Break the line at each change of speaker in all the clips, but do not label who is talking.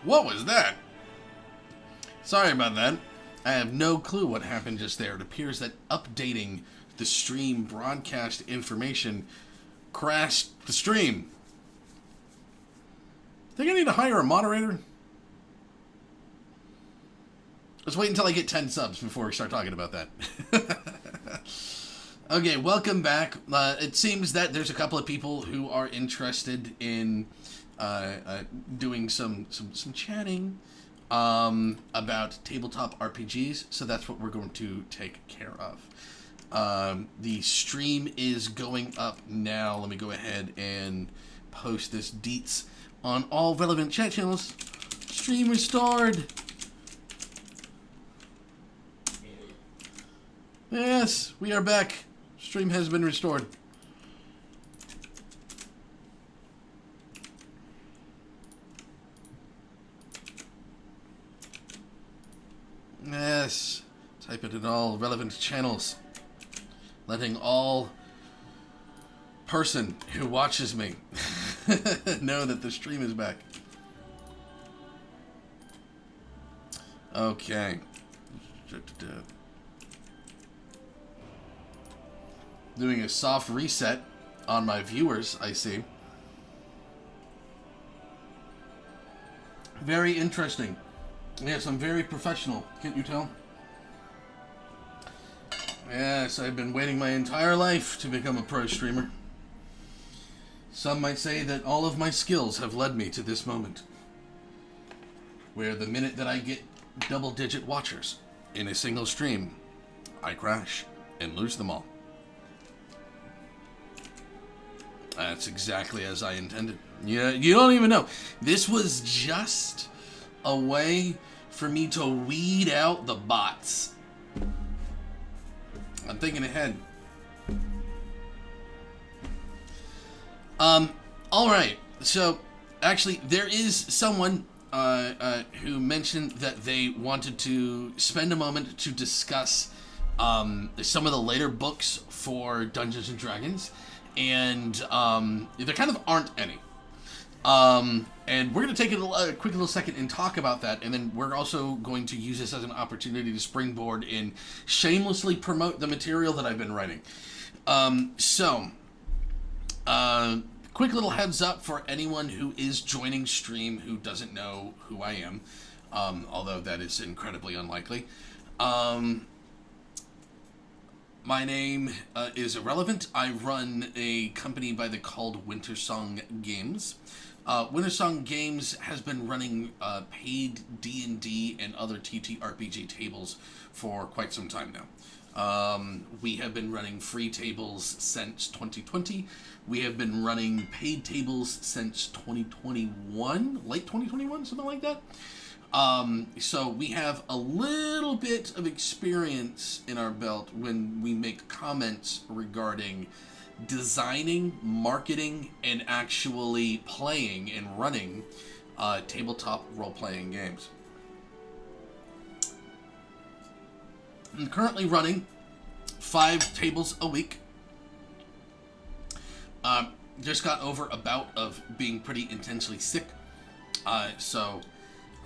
What was that? Sorry about that. I have no clue what happened just there. It appears that updating the stream broadcast information crashed the stream. Think I need to hire a moderator? Let's wait until I get 10 subs before we start talking about that. Okay, welcome back. It seems that there's a couple of people who are interested in doing some chatting about tabletop RPGs, so that's what we're going to take care of. The stream is going up now. Let me go ahead and post this deets on all relevant chat channels. Stream restored. Yes, we are back. Stream has been restored. Yes, type it in all relevant channels, letting all person who watches me know that the stream is back. Okay. Doing a soft reset on my viewers, I see. Very interesting. Yes, I'm very professional. Can't you tell? Yes, I've been waiting my entire life to become a pro streamer. Some might say that all of my skills have led me to this moment, where the minute that I get double-digit watchers in a single stream, I crash and lose them all. That's exactly as I intended. Yeah, you don't even know. This was just a way for me to weed out the bots. I'm thinking ahead. Alright. So, actually, there is someone who mentioned that they wanted to spend a moment to discuss some of the later books for Dungeons & Dragons. And there kind of aren't any. And we're going to take a quick little second and talk about that, and then we're also going to use this as an opportunity to springboard and shamelessly promote the material that I've been writing. Quick little heads up for anyone who is joining stream who doesn't know who I am, although that is incredibly unlikely. My name is irrelevant. I run a company by the called Wintersong Games. Wintersong Games has been running paid D&D and other TTRPG tables for quite some time now. We have been running free tables since 2020. We have been running paid tables since 2021, late 2021, something like that. So we have a little bit of experience in our belt when we make comments regarding designing, marketing, and actually playing and running tabletop role-playing games. I'm currently running 5 tables a week. Just got over a bout of being pretty intensely sick, so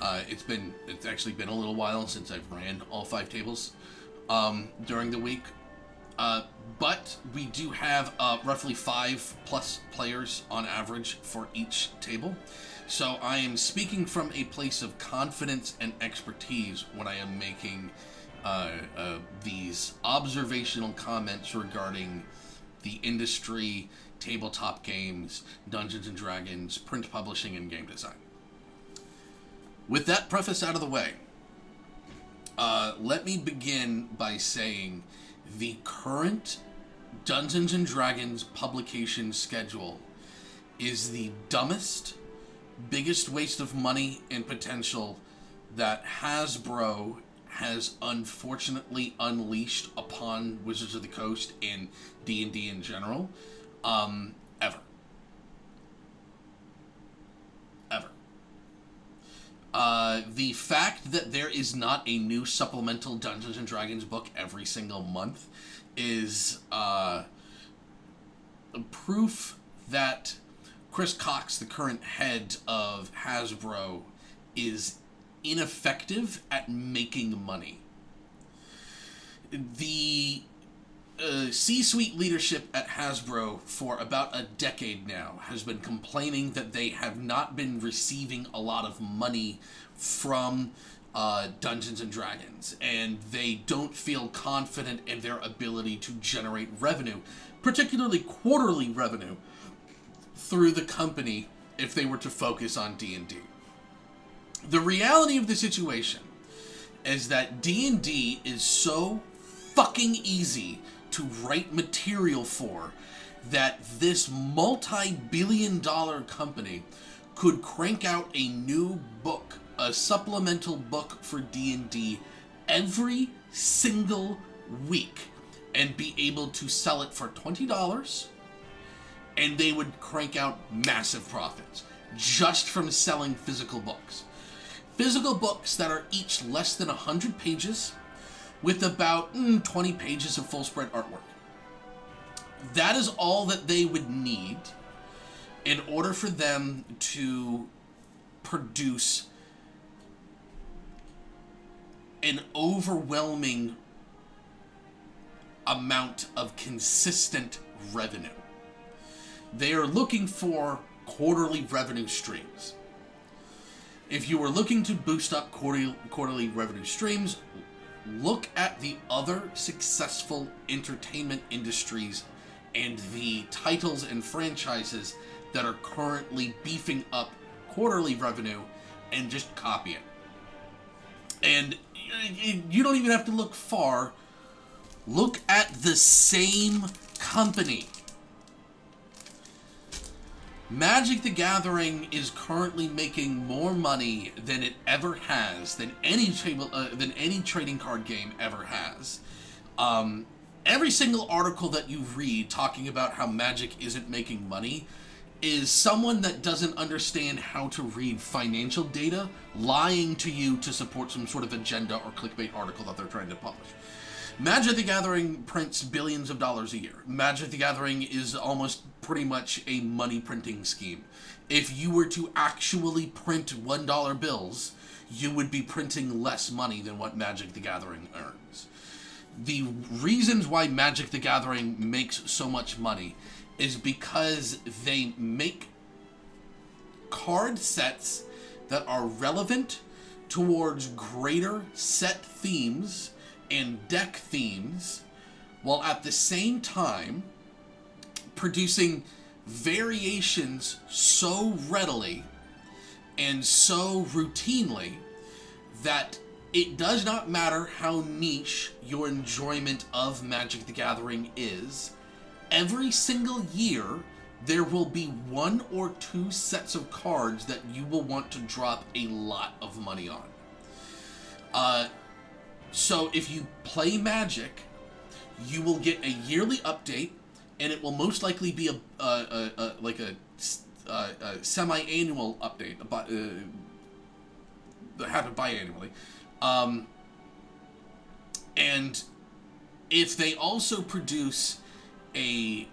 it's actually been a little while since I've ran all 5 tables during the week. But we do have roughly 5+ players on average for each table. So I am speaking from a place of confidence and expertise when I am making these observational comments regarding the industry, tabletop games, Dungeons & Dragons, print publishing, and game design. With that preface out of the way, let me begin by saying the current Dungeons & Dragons publication schedule is the dumbest, biggest waste of money and potential that Hasbro has unfortunately unleashed upon Wizards of the Coast and D&D in general, ever. The fact that there is not a new supplemental Dungeons & Dragons book every single month is proof that Chris Cox, the current head of Hasbro, is ineffective at making money. The C-suite leadership at Hasbro for about a decade now has been complaining that they have not been receiving a lot of money from Dungeons and Dragons, and they don't feel confident in their ability to generate revenue, particularly quarterly revenue, through the company if they were to focus on D&D. The reality of the situation is that D&D is so fucking easy to write material for that this multi-billion-dollar company could crank out a new book, a supplemental book for D&D every single week and be able to sell it for $20, and they would crank out massive profits just from selling physical books. Physical books that are each less than 100 pages with about 20 pages of full spread artwork. That is all that they would need in order for them to produce an overwhelming amount of consistent revenue. They are looking for quarterly revenue streams. If you are looking to boost up quarterly revenue streams, look at the other successful entertainment industries and the titles and franchises that are currently beefing up quarterly revenue and just copy it. And you don't even have to look far. Look at the same company. Magic the Gathering is currently making more money than it ever has, than any trading card game ever has. Every single article that you read talking about how Magic isn't making money is someone that doesn't understand how to read financial data lying to you to support some sort of agenda or clickbait article that they're trying to publish. Magic the Gathering prints billions of dollars a year. Magic the Gathering is almost pretty much a money printing scheme. If you were to actually print $1 bills, you would be printing less money than what Magic the Gathering earns. The reasons why Magic the Gathering makes so much money is because they make card sets that are relevant towards greater set themes and deck themes, while at the same time producing variations so readily and so routinely that it does not matter how niche your enjoyment of Magic the Gathering is. Every single year, there will be 1 or 2 sets of cards that you will want to drop a lot of money on. So if you play Magic, you will get a yearly update, and it will most likely be a semi-annual update, that happen biannually. And if they also produce a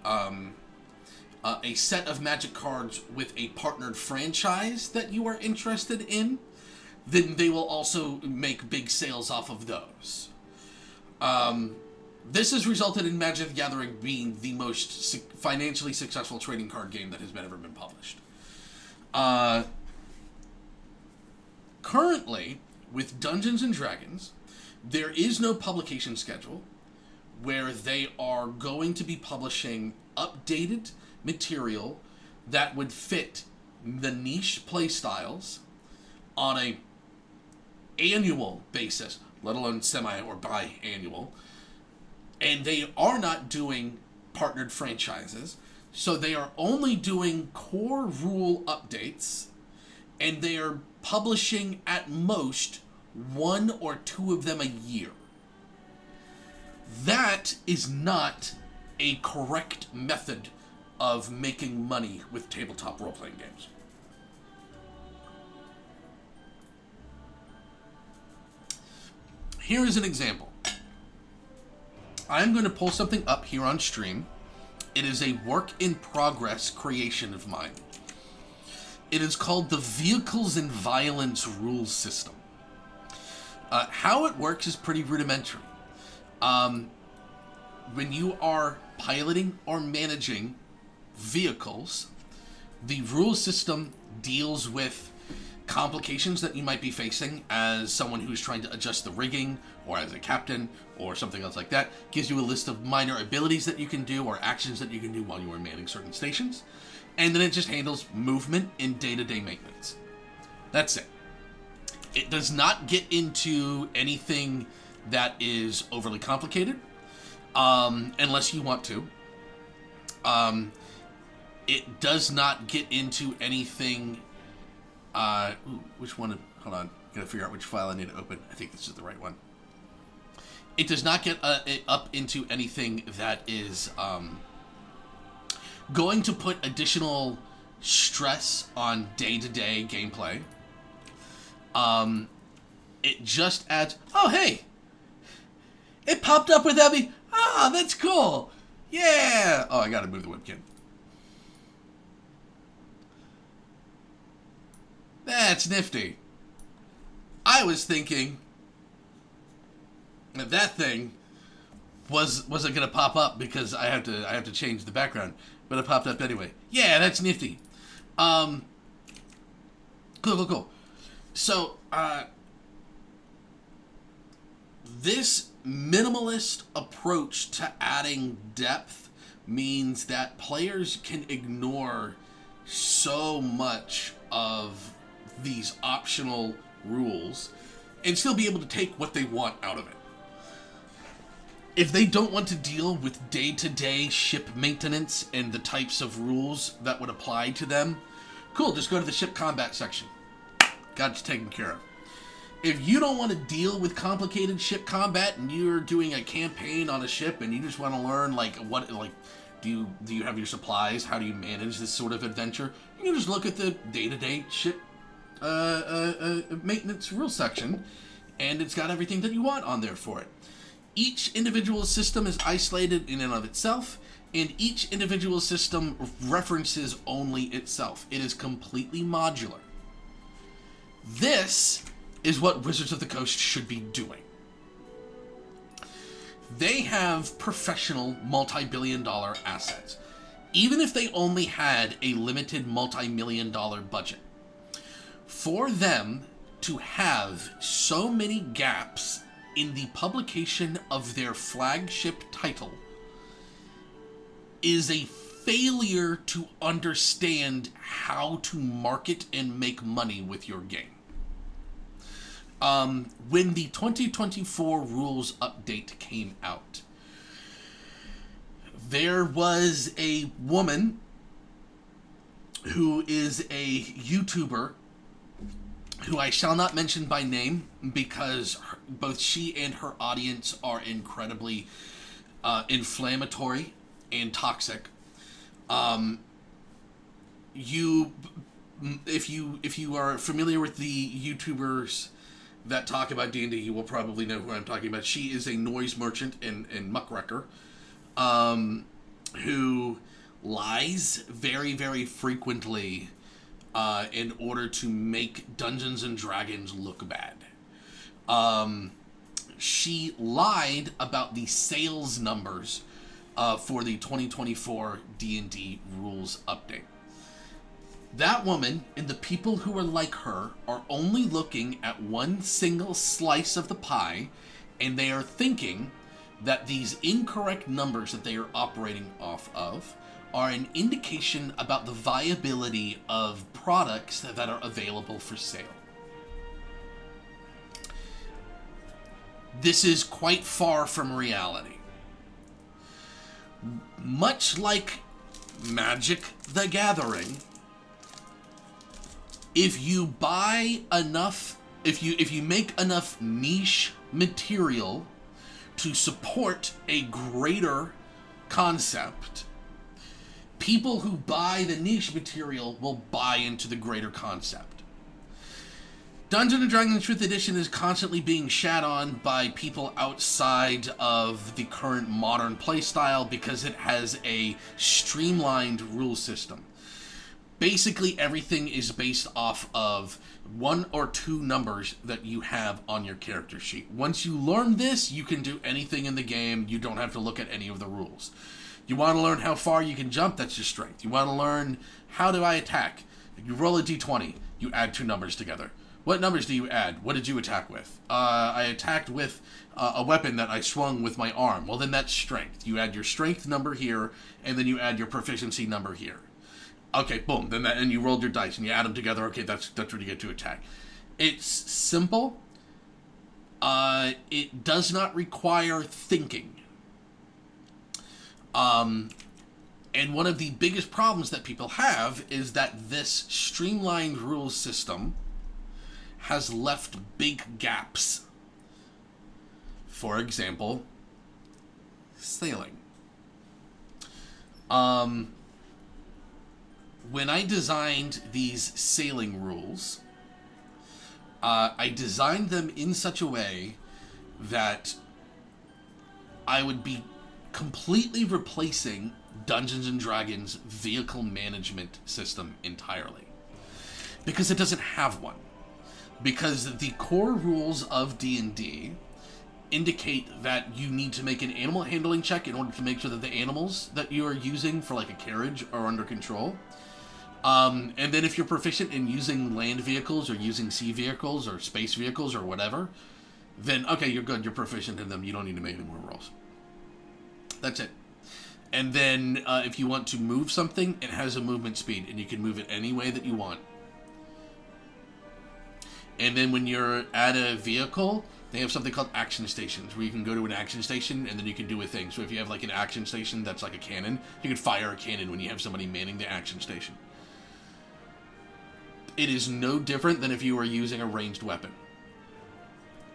set of Magic cards with a partnered franchise that you are interested in, then they will also make big sales off of those. This has resulted in Magic the Gathering being the most financially successful trading card game that has ever been published. Currently, with Dungeons and Dragons, there is no publication schedule where they are going to be publishing updated material that would fit the niche playstyles on a annual basis, let alone semi or biannual. And they are not doing partnered franchises, so they are only doing core rule updates, and they are publishing at most 1 or 2 of them a year. That is not a correct method of making money with tabletop role-playing games. Here is an example. I'm going to pull something up here on stream. It is a work-in-progress creation of mine. It is called the Vehicles and Violence Rules System. How it works is pretty rudimentary. When you are piloting or managing vehicles, the rule system deals with complications that you might be facing as someone who's trying to adjust the rigging, or as a captain, or something else like that. Gives you a list of minor abilities that you can do or actions that you can do while you are manning certain stations. And then it just handles movement and day-to-day maintenance. That's it. It does not get into anything that is overly complicated, unless you want to. It does not get into anything... which one? Hold on. Gotta figure out which file I need to open. I think this is the right one. It does not get up into anything that is going to put additional stress on day-to-day gameplay. It just adds, oh, hey! It popped up without me. Ah, that's cool. Yeah! Oh, I gotta move the webcam. That's nifty. I was thinking that thing wasn't gonna pop up because I have to change the background, but it popped up anyway. Yeah, that's nifty. Cool. So, this minimalist approach to adding depth means that players can ignore so much of these optional rules and still be able to take what they want out of it. If they don't want to deal with day-to-day ship maintenance and the types of rules that would apply to them, cool, just go to the ship combat section. Got you taken care of. If you don't want to deal with complicated ship combat and you're doing a campaign on a ship and you just want to learn do you have your supplies? How do you manage this sort of adventure? You can just look at the day-to-day ship maintenance rule section, and it's got everything that you want on there for it. Each individual system is isolated in and of itself, and each individual system references only itself. It is completely modular. This is what Wizards of the Coast should be doing. They have professional multi-billion-dollar assets. Even if they only had a limited multi-million-dollar budget, for them to have so many gaps in the publication of their flagship title is a failure to understand how to market and make money with your game. When the 2024 rules update came out, there was a woman who is a YouTuber who I shall not mention by name because both she and her audience are incredibly inflammatory and toxic. If you are familiar with the YouTubers that talk about D&D, you will probably know who I'm talking about. She is a noise merchant and muckraker who lies very, very frequently in order to make Dungeons and Dragons look bad. She lied about the sales numbers for the 2024 D&D rules update. That woman and the people who are like her are only looking at one single slice of the pie, and they are thinking that these incorrect numbers that they are operating off of are an indication about the viability of products that are available for sale. This is quite far from reality. Much like Magic the Gathering, if you buy enough, if you make enough niche material to support a greater concept, people who buy the niche material will buy into the greater concept. Dungeons & Dragons 5th Edition is constantly being shat on by people outside of the current modern playstyle because it has a streamlined rule system. Basically, everything is based off of 1 or 2 numbers that you have on your character sheet. Once you learn this, you can do anything in the game. You don't have to look at any of the rules. You want to learn how far you can jump, that's your strength. You want to learn how do I attack. You roll a d20, you add 2 numbers together. What numbers do you add? What did you attack with? I attacked with a weapon that I swung with my arm. Well, then that's strength. You add your strength number here, and then you add your proficiency number here. Okay, boom. Then and you rolled your dice and you add them together. Okay, that's what you get to attack. It's simple. It does not require thinking. And one of the biggest problems that people have is that this streamlined rules system has left big gaps. For example, sailing. When I designed these sailing rules, I designed them in such a way that I would be completely replacing Dungeons & Dragons' vehicle management system entirely. Because it doesn't have one. Because the core rules of D&D indicate that you need to make an animal handling check in order to make sure that the animals that you are using for like a carriage are under control. And then if you're proficient in using land vehicles or using sea vehicles or space vehicles or whatever, then okay, you're good, you're proficient in them, you don't need to make any more rolls. That's it. And then if you want to move something, it has a movement speed, and you can move it any way that you want. And then when you're at a vehicle, they have something called action stations, where you can go to an action station, and then you can do a thing. So if you have like an action station that's like a cannon, you can fire a cannon when you have somebody manning the action station. It is no different than if you were using a ranged weapon.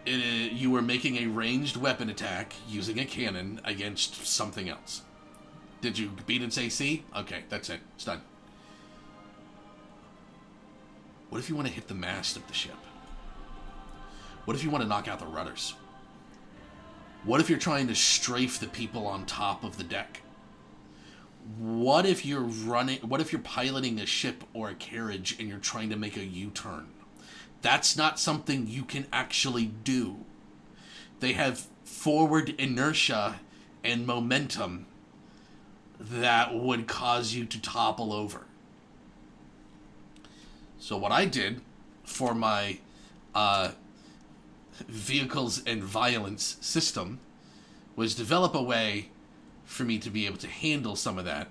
You were making a ranged weapon attack using a cannon against something else. Did you beat its AC? Okay, that's it. It's done. What if you want to hit the mast of the ship? What if you want to knock out the rudders? What if you're trying to strafe the people on top of the deck? What if you're piloting a ship or a carriage and you're trying to make a U-turn? That's not something you can actually do. They have forward inertia and momentum that would cause you to topple over. So what I did for my vehicles and violence system was develop a way for me to be able to handle some of that.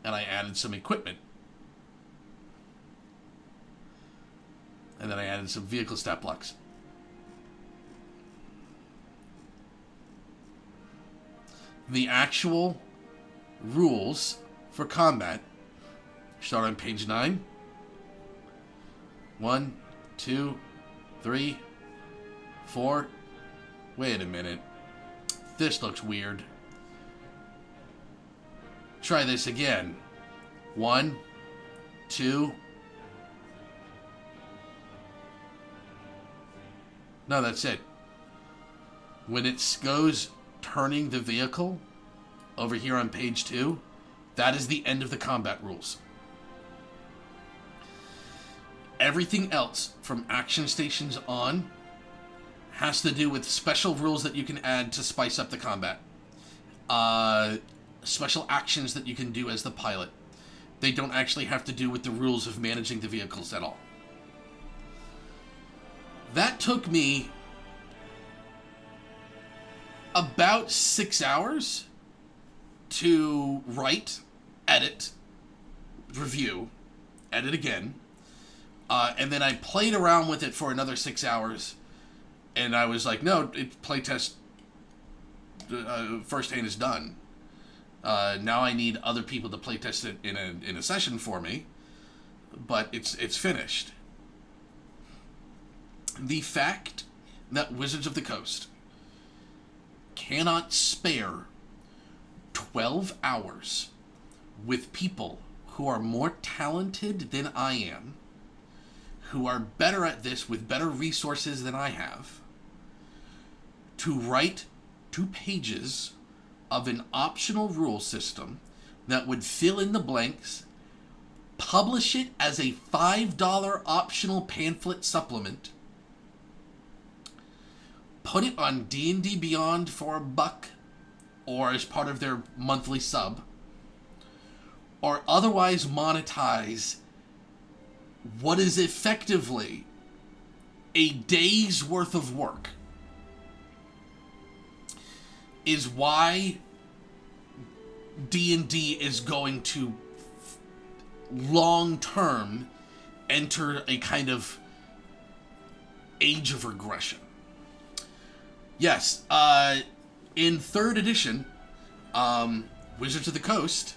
And I added some equipment. And then I added some vehicle stat blocks. The actual rules for combat start on page 9. 1, 2, 3, 4. Wait a minute. This looks weird. Try this again. 1, 2. No, that's it. When it goes turning the vehicle over here on page 2, that is the end of the combat rules. Everything else from action stations on has to do with special rules that you can add to spice up the combat. Special actions that you can do as the pilot. They don't actually have to do with the rules of managing the vehicles at all. That took me about 6 hours to write, edit, review, edit again, and then I played around with it for another 6 hours, and I was like, no, playtest firsthand is done. Now I need other people to playtest it in a session for me, but it's finished. The fact that Wizards of the Coast cannot spare 12 hours with people who are more talented than I am, who are better at this with better resources than I have, to write 2 pages of an optional rule system that would fill in the blanks, publish it as a $5 optional pamphlet supplement, put it on D&D Beyond for $1 or as part of their monthly sub, or otherwise monetize what is effectively a day's worth of work, is why D&D is going to long-term enter a kind of age of regression. Yes, in 3rd edition, Wizards of the Coast,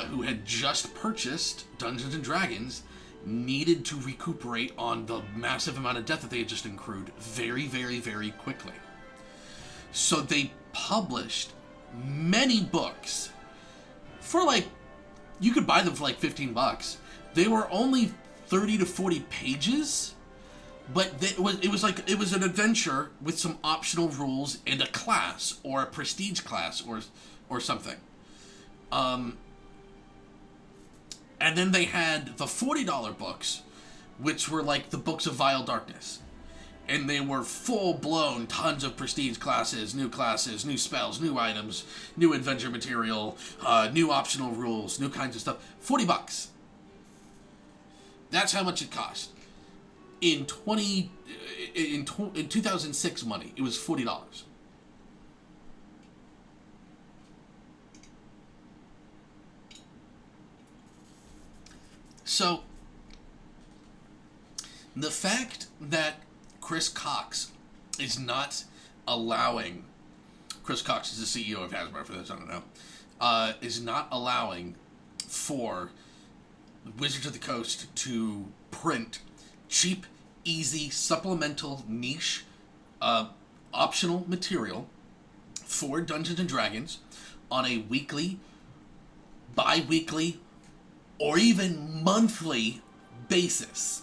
who had just purchased Dungeons & Dragons, needed to recuperate on the massive amount of debt that they had just accrued very, very, very quickly. So they published many books for you could buy them for $15. They were only 30 to 40 pages, but it was an adventure with some optional rules and a class or a prestige class or something. And then they had the $40 books, which were like the Books of Vile Darkness. And they were full-blown tons of prestige classes, new spells, new items, new adventure material, new optional rules, new kinds of stuff. $40. That's how much it cost. In 2006 money, it was $40. So, the fact that Chris Cox is not allowing... Chris Cox is the CEO of Hasbro, for those I don't know. Is not allowing for Wizards of the Coast to print cheap, easy, supplemental, niche, optional material for Dungeons & Dragons on a weekly, bi-weekly, or even monthly basis,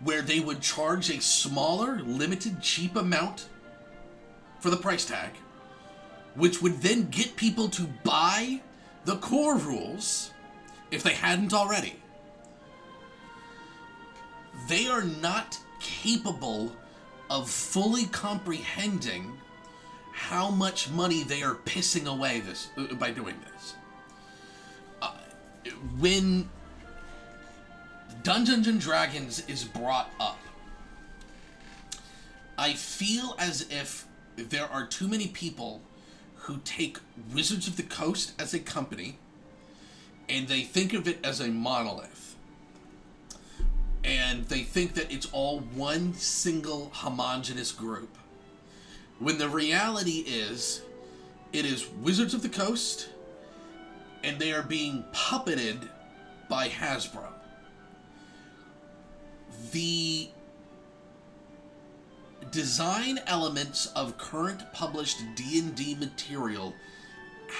where they would charge a smaller, limited, cheap amount for the price tag, which would then get people to buy the core rules if they hadn't already. They are not capable of fully comprehending how much money they are pissing away by doing this. When Dungeons & Dragons is brought up, I feel as if there are too many people who take Wizards of the Coast as a company and they think of it as a monolith. And they think that it's all one single homogenous group. When the reality is, it is Wizards of the Coast, and they are being puppeted by Hasbro. The design elements of current published D&D material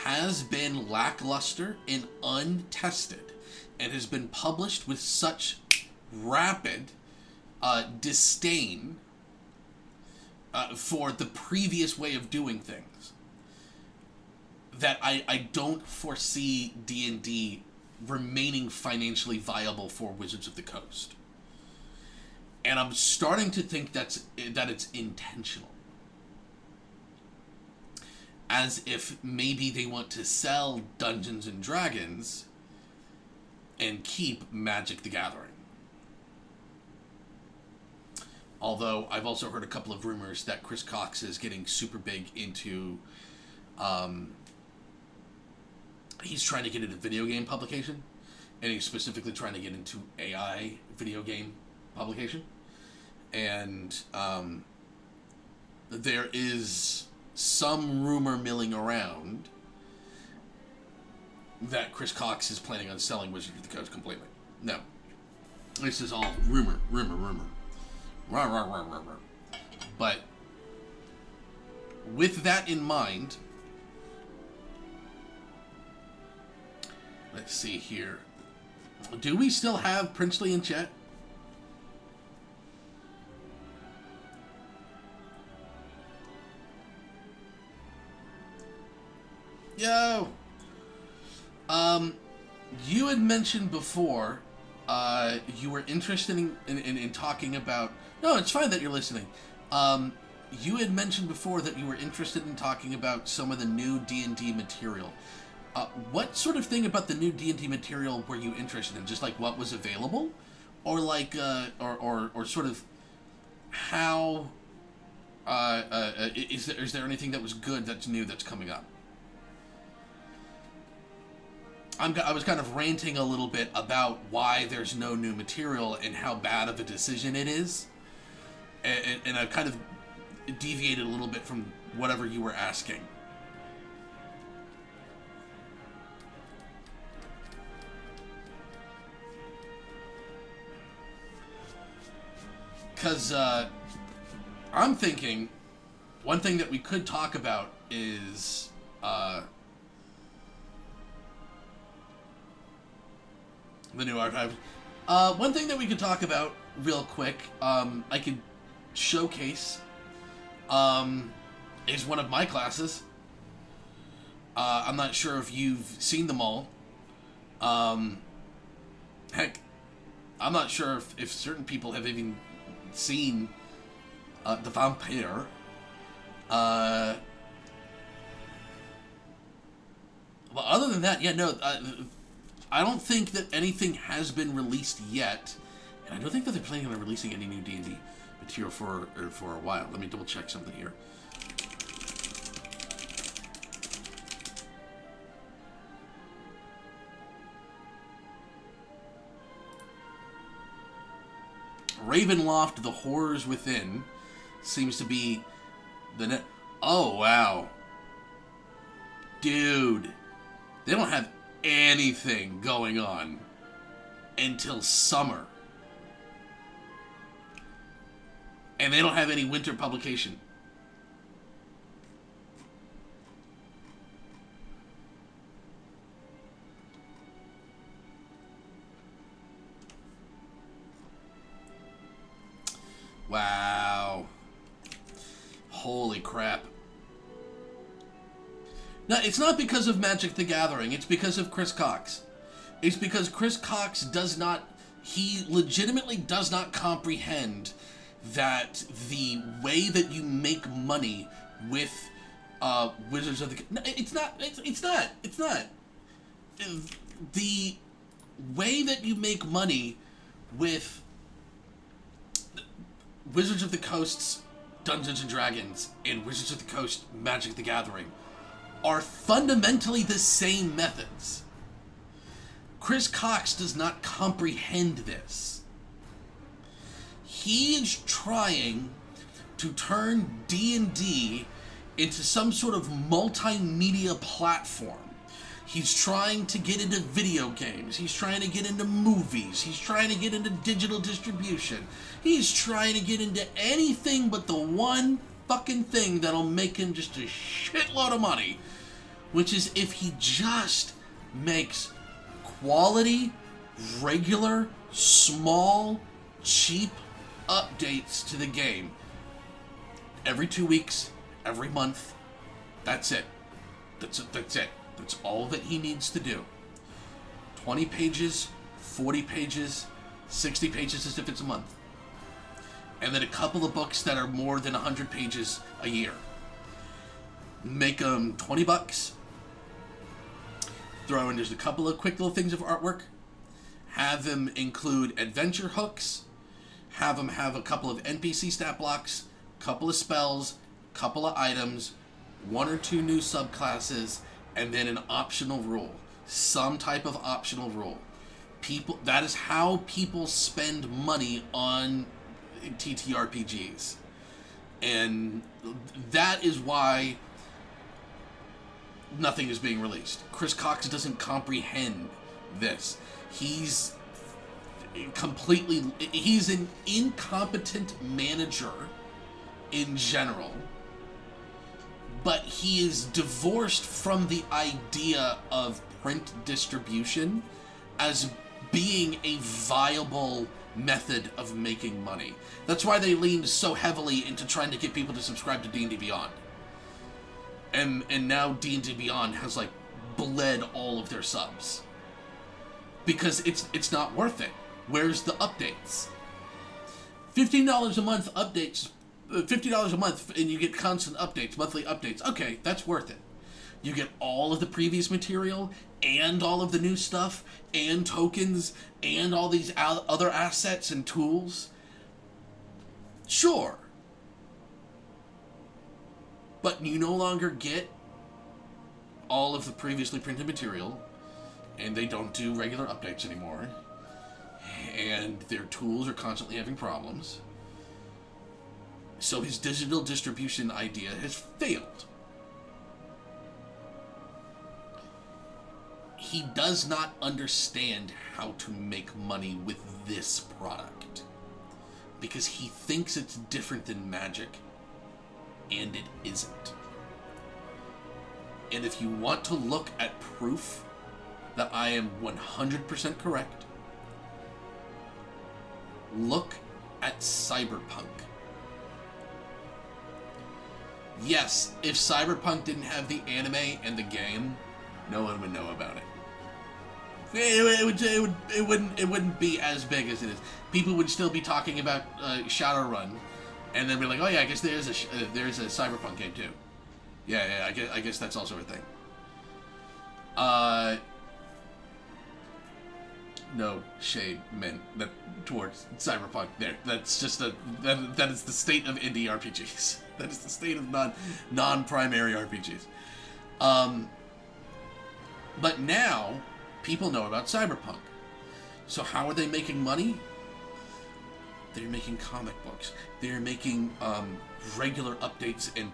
has been lackluster and untested, and has been published with such rapid disdain for the previous way of doing things that I don't foresee D&D remaining financially viable for Wizards of the Coast. And I'm starting to think that it's intentional. As if maybe they want to sell Dungeons & Dragons and keep Magic the Gathering. Although, I've also heard a couple of rumors that Chris Cox is getting super big into... he's trying to get into video game publication, and he's specifically trying to get into AI video game publication. And there is some rumor milling around that Chris Cox is planning on selling Wizards of the Coast completely. No. This is all rumor. But with that in mind, let's see here. Do we still have Princely in chat? Yo! You had mentioned before, you were interested in talking about... No, it's fine that you're listening. You had mentioned before that you were interested in talking about some of the new D&D material. What sort of thing about the new D&D material were you interested in? Just like what was available? Or like, or sort of how... is there anything that was good that's new that's coming up? I was kind of ranting a little bit about why there's no new material and how bad of a decision it is. And I've kind of deviated a little bit from whatever you were asking. Because I'm thinking one thing that we could talk about is... the new archives. One thing that we could talk about real quick, I could showcase, is one of my classes. I'm not sure if you've seen them all. Heck, I'm not sure if certain people have even seen the vampire. Well, other than that, yeah, no, I don't think that anything has been released yet, and I don't think that they're planning on releasing any new D&D material for a while. Let me double check something here. Ravenloft: The Horrors Within seems to be the Oh wow, dude, they don't have anything going on until summer. And they don't have any winter publication. Wow. Holy crap. Now, it's not because of Magic the Gathering. It's because of Chris Cox. It's because Chris Cox does not... He legitimately does not comprehend that the way that you make money with Wizards of the... No, it's not. The way that you make money with Wizards of the Coast's Dungeons & Dragons and Wizards of the Coast Magic the Gathering are fundamentally the same methods. Chris Cox does not comprehend this. He is trying to turn D&D into some sort of multimedia platform. He's trying to get into video games. He's trying to get into movies. He's trying to get into digital distribution. He's trying to get into anything but the one fucking thing that'll make him just a shitload of money, which is if he just makes quality, regular, small, cheap updates to the game every 2 weeks, every month. That's it. That's it. That's all that he needs to do. 20 pages, 40 pages, 60 pages as if it's a month. And then a couple of books that are more than 100 pages a year. Make them $20. Throw in just a couple of quick little things of artwork. Have them include adventure hooks. Have them have a couple of NPC stat blocks, couple of spells, couple of items, 1 or 2 new subclasses, and then an optional rule. Some type of optional rule. That is how people spend money on TTRPGs. And that is why nothing is being released. Chris Cox doesn't comprehend this. He's an incompetent manager in general, but he is divorced from the idea of print distribution as being a viable method of making money. That's why they leaned so heavily into trying to get people to subscribe to D&D Beyond. and now D&D Beyond has like bled all of their subs because it's not worth it. Where's the updates? $15 a month updates, $50 a month, and you get constant updates, monthly updates. Okay, that's worth it. You get all of the previous material and all of the new stuff and tokens and all these other assets and tools. Sure. But you no longer get all of the previously printed material, and they don't do regular updates anymore, and their tools are constantly having problems. So his digital distribution idea has failed. He does not understand how to make money with this product because he thinks it's different than Magic, and it isn't. And if you want to look at proof that I am 100% correct, look at Cyberpunk. Yes, if Cyberpunk didn't have the anime and the game, no one would know about it. It wouldn't be as big as it is. People would still be talking about Shadowrun, and then be like, oh yeah, I guess there's a Cyberpunk game too. Yeah, I guess that's also a thing. No shade meant that towards Cyberpunk. There, that's just that is the state of indie RPGs. That is the state of non-primary RPGs. But now people know about Cyberpunk. So how are they making money? They're making comic books. They're making regular updates and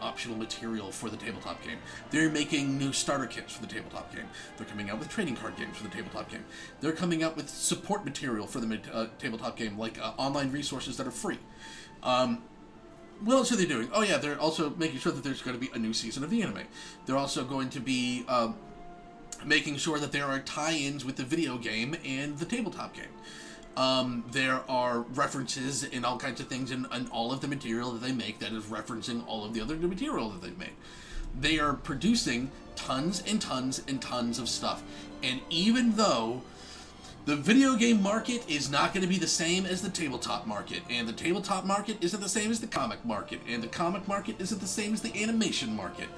optional material for the tabletop game. They're making new starter kits for the tabletop game. They're coming out with trading card games for the tabletop game. They're coming out with support material for the tabletop game, like online resources that are free. What else are they doing? Oh yeah, they're also making sure that there's going to be a new season of the anime. They're also going to be making sure that there are tie-ins with the video game and the tabletop game. There are references in all kinds of things in all of the material that they make that is referencing all of the other material that they've made. They are producing tons and tons and tons of stuff. And even though the video game market is not going to be the same as the tabletop market, and the tabletop market isn't the same as the comic market, and the comic market isn't the same as the animation market,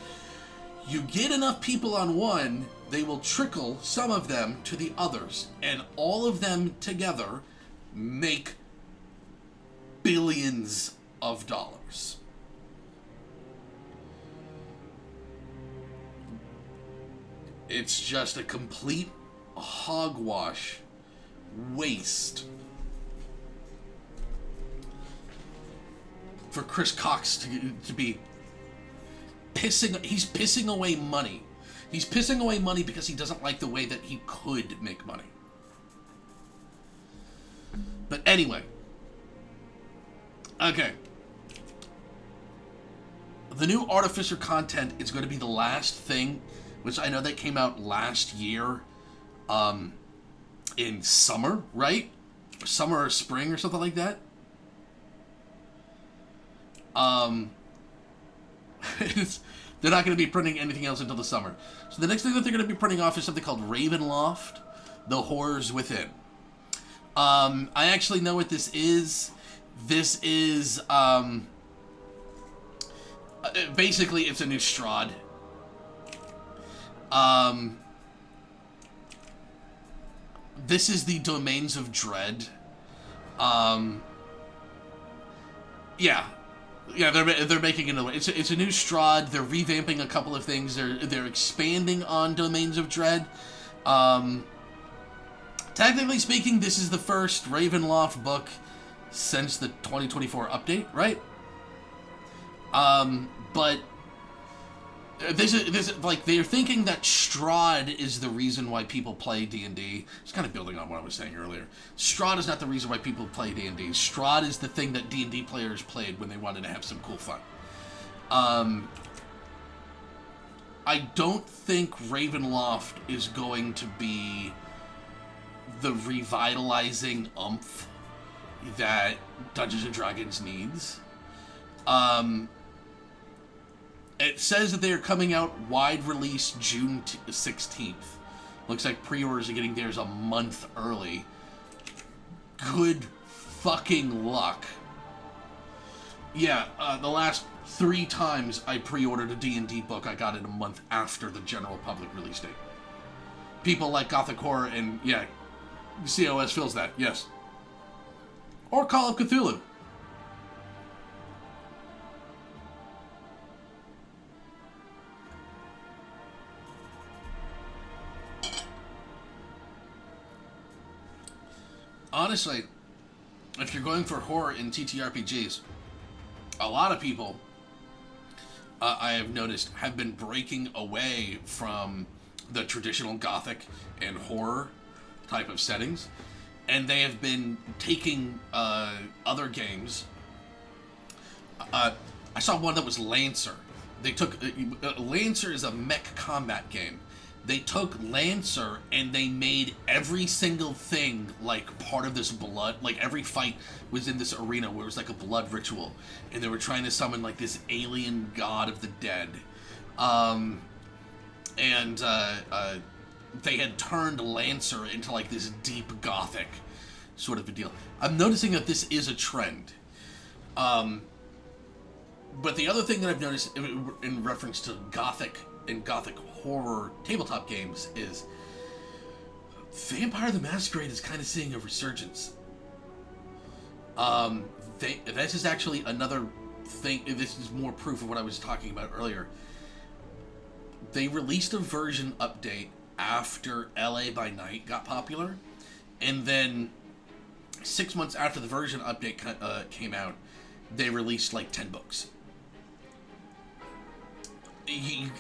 you get enough people on one, they will trickle some of them to the others, and all of them together make billions of dollars. It's just a complete hogwash waste for Chris Cox to be he's pissing away money. He's pissing away money because he doesn't like the way that he could make money. But anyway. Okay. The new Artificer content is going to be the last thing, which I know that came out last year, in summer, right? Summer or spring or something like that. They're not going to be printing anything else until the summer. So the next thing that they're going to be printing off is something called Ravenloft, The Horrors Within. I actually know what this is. This is, basically it's a new Strahd. This is the Domains of Dread. Yeah, they're making it. It's a new Strahd. They're revamping a couple of things. They're expanding on Domains of Dread. Technically speaking, this is the first Ravenloft book since the 2024 update, right? But this is like they're thinking that Strahd is the reason why people play D&D. It's kind of building on what I was saying earlier. Strahd is not the reason why people play D&D. Strahd is the thing that D&D players played when they wanted to have some cool fun. I don't think Ravenloft is going to be the revitalizing oomph that Dungeons & Dragons needs. It says that they are coming out wide release June 16th. Looks like pre-orders are getting theirs a month early. Good fucking luck. Yeah, the last 3 times I pre-ordered a D&D book, I got it a month after the general public release date. People like Gothic Horror and, yeah, COS feels that, yes. Or Call of Cthulhu. Honestly, if you're going for horror in TTRPGs, a lot of people, I have noticed, have been breaking away from the traditional Gothic and horror type of settings, and they have been taking other games. I saw one that was Lancer. They took... Lancer is a mech combat game. They took Lancer and they made every single thing like part of this blood. Like every fight was in this arena where it was like a blood ritual, and they were trying to summon like this alien god of the dead. They had turned Lancer into like this deep Gothic sort of a deal. I'm noticing that this is a trend. But the other thing that I've noticed in reference to Gothic and Gothic horror tabletop games is Vampire the Masquerade is kind of seeing a resurgence. This is actually another thing. This is more proof of what I was talking about earlier. They released a version update after LA by Night got popular, and then 6 months after the version update came out, they released like 10 books. You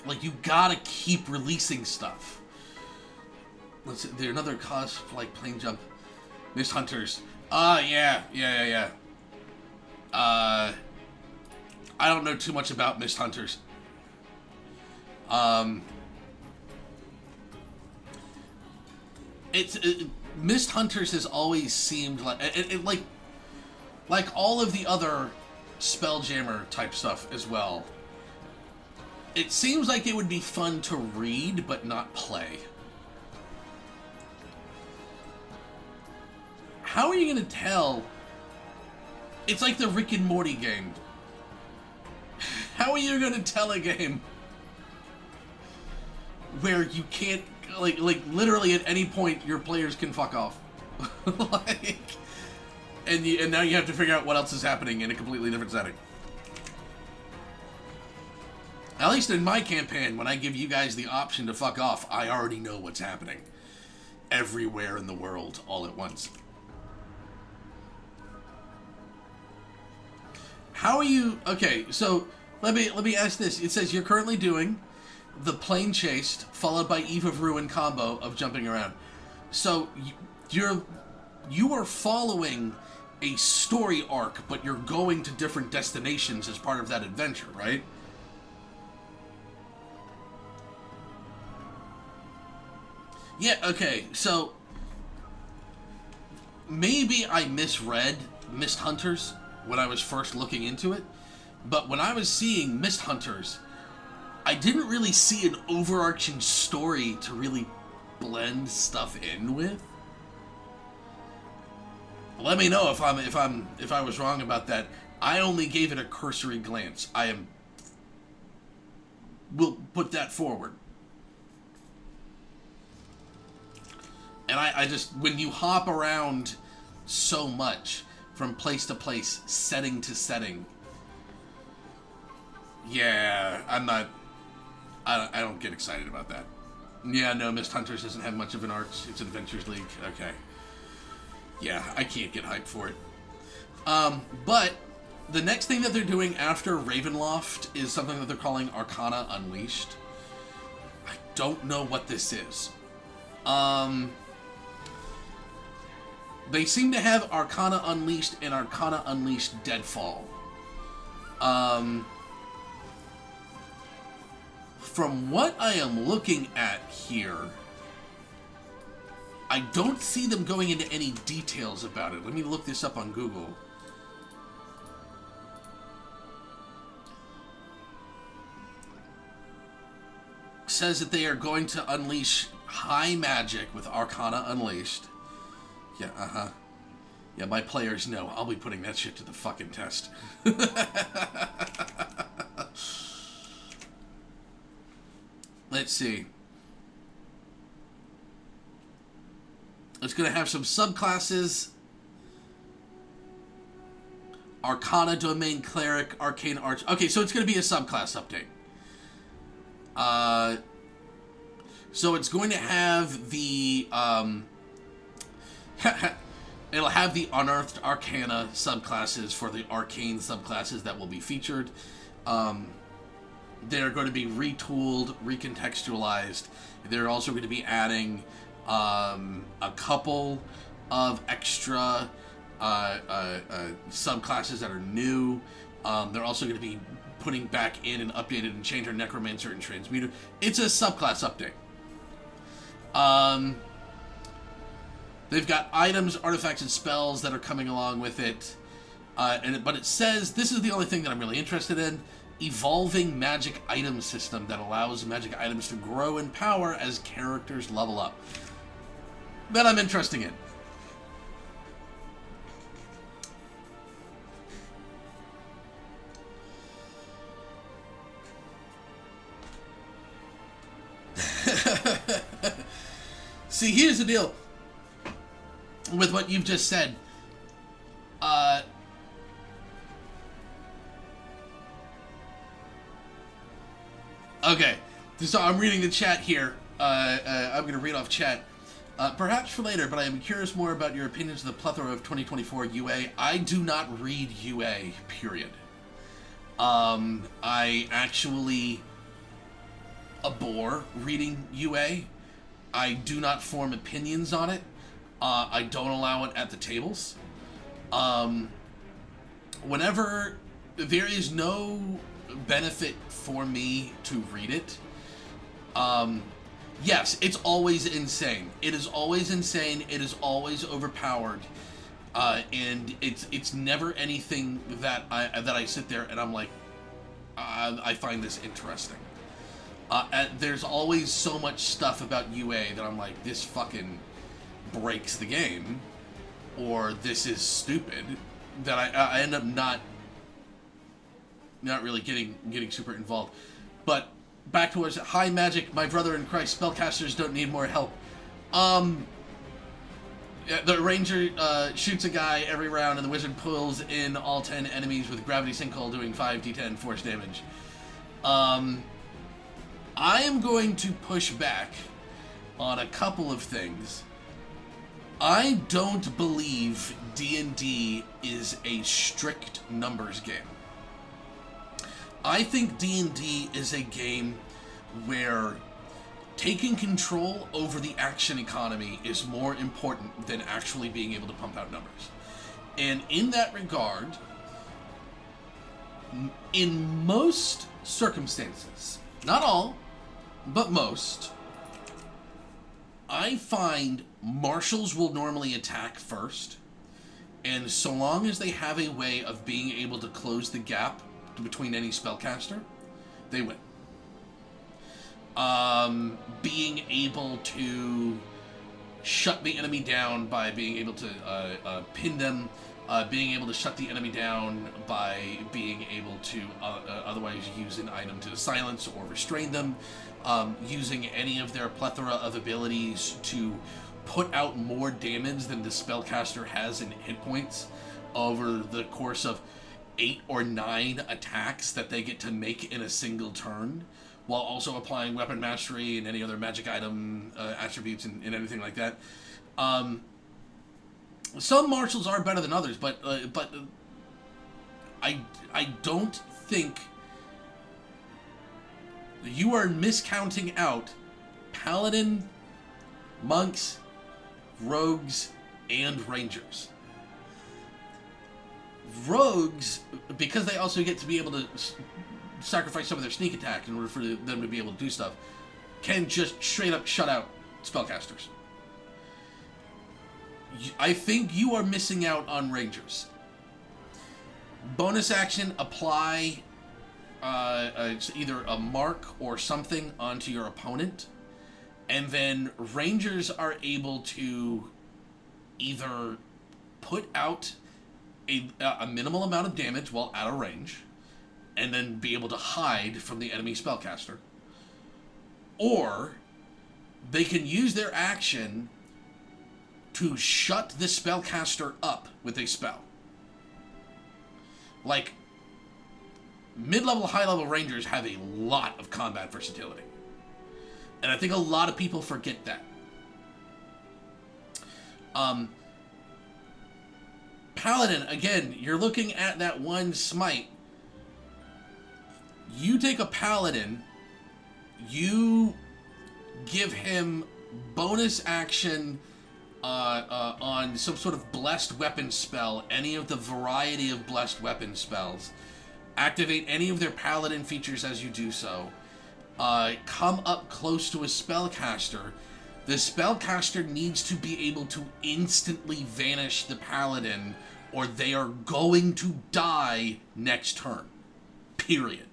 gotta keep releasing stuff. Let's see, there's another like plane jump. Mist Hunters. Yeah. I don't know too much about Mist Hunters. Mist Hunters has always seemed like all of the other Spelljammer type stuff as well. It seems like it would be fun to read, but not play. How are you going to tell? It's like the Rick and Morty game. How are you going to tell a game where you can't, like literally at any point your players can fuck off? And now you have to figure out what else is happening in a completely different setting. At least in my campaign, when I give you guys the option to fuck off, I already know what's happening. Everywhere in the world, all at once. How are you... Okay, so let me ask this. It says you're currently doing the plane chased, followed by Eve of Ruin combo of jumping around. So you are following a story arc, but you're going to different destinations as part of that adventure, right? Yeah, okay, so maybe I misread Mist Hunters when I was first looking into it, but when I was seeing Mist Hunters, I didn't really see an overarching story to really blend stuff in with. Let me know if I was wrong about that. I only gave it a cursory glance. We'll put that forward. And I just, when you hop around so much from place to place, setting to setting, yeah, I don't get excited about that. Yeah, no, Mist Hunters doesn't have much of an arc. It's an Adventures League. Okay. Yeah, I can't get hyped for it. But the next thing that they're doing after Ravenloft is something that they're calling Arcana Unleashed. I don't know what this is. They seem to have Arcana Unleashed and Arcana Unleashed Deadfall. From what I am looking at here, I don't see them going into any details about it. Let me look this up on Google. says that they are going to unleash high magic with Arcana Unleashed. Yeah, Yeah, my players know. I'll be putting that shit to the fucking test. Let's see. It's going to have some subclasses. Arcana Domain Cleric, Arcane Arch. Okay, so it's going to be a subclass update. So it's going to have the, it'll have the Unearthed Arcana subclasses for the Arcane subclasses that will be featured. They're going to be retooled, recontextualized. They're also going to be adding a couple of extra subclasses that are new. They're also going to be putting back in and updated Enchanter, Necromancer, and Transmuter. It's a subclass update. They've got items, artifacts, and spells that are coming along with it. But it says, this is the only thing that I'm really interested in, evolving magic item system that allows magic items to grow in power as characters level up. That I'm interested in. See, here's the deal with what you've just said. Okay, so I'm reading the chat here. I'm going to read off chat. Perhaps for later, but I am curious more about your opinions of the plethora of 2024 UA. I do not read UA, period. I actually abhor reading UA. I do not form opinions on it. I don't allow it at the tables. Whenever there is no benefit for me to read it, yes, it's always insane. It is always insane. It is always overpowered, and it's never anything that I sit there and I'm like, I find this interesting. There's always so much stuff about UA that I'm like, this fucking breaks the game, or this is stupid, that I end up not really getting super involved. But back towards high magic, my brother in Christ, spellcasters don't need more help. The ranger shoots a guy every round, and the wizard pulls in all 10 enemies with gravity sinkhole, doing 5d10 force damage. I am going to push back on a couple of things. I don't believe D&D is a strict numbers game. I think D&D is a game where taking control over the action economy is more important than actually being able to pump out numbers. And in that regard, in most circumstances, not all, but most, I find marshals will normally attack first, and so long as they have a way of being able to close the gap between any spellcaster, they win. Being able to shut the enemy down by being able to pin them, being able to shut the enemy down by being able to otherwise use an item to silence or restrain them, using any of their plethora of abilities to put out more damage than the spellcaster has in hit points over the course of 8 or 9 attacks that they get to make in a single turn, while also applying weapon mastery and any other magic item attributes and anything like that. Some marshals are better than others, but I don't think you are miscounting out paladin, monks, rogues, and rangers. Rogues, because they also get to be able to sacrifice some of their sneak attack in order for them to be able to do stuff, can just straight up shut out spellcasters. I think you are missing out on rangers. Bonus action, apply it's either a mark or something onto your opponent, and then rangers are able to either put out a minimal amount of damage while out of range, and then be able to hide from the enemy spellcaster, or they can use their action to shut the spellcaster up with a spell. Like, mid-level, high-level rangers have a lot of combat versatility. And I think a lot of people forget that. Paladin, again, you're looking at that one smite. You take a Paladin, you give him bonus action on some sort of blessed weapon spell, any of the variety of blessed weapon spells. Activate any of their Paladin features as you do so. Come up close to a spellcaster. The spellcaster needs to be able to instantly vanish the Paladin, or they are going to die next turn. Period.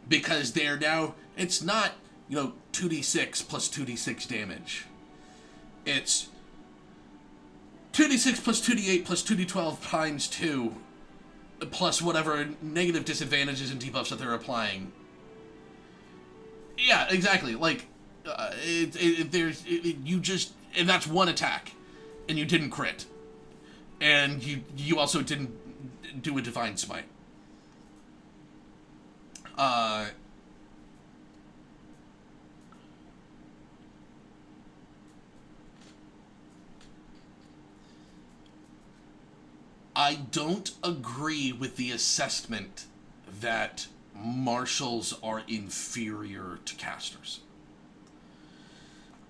Because they're now, it's not, 2d6 plus 2d6 damage. It's 2d6 plus 2d8 plus 2d12 times 2, plus whatever negative disadvantages and debuffs that they're applying. Yeah, exactly. Like, and that's one attack, and you didn't crit, and you also didn't do a divine smite. I don't agree with the assessment that marshals are inferior to casters.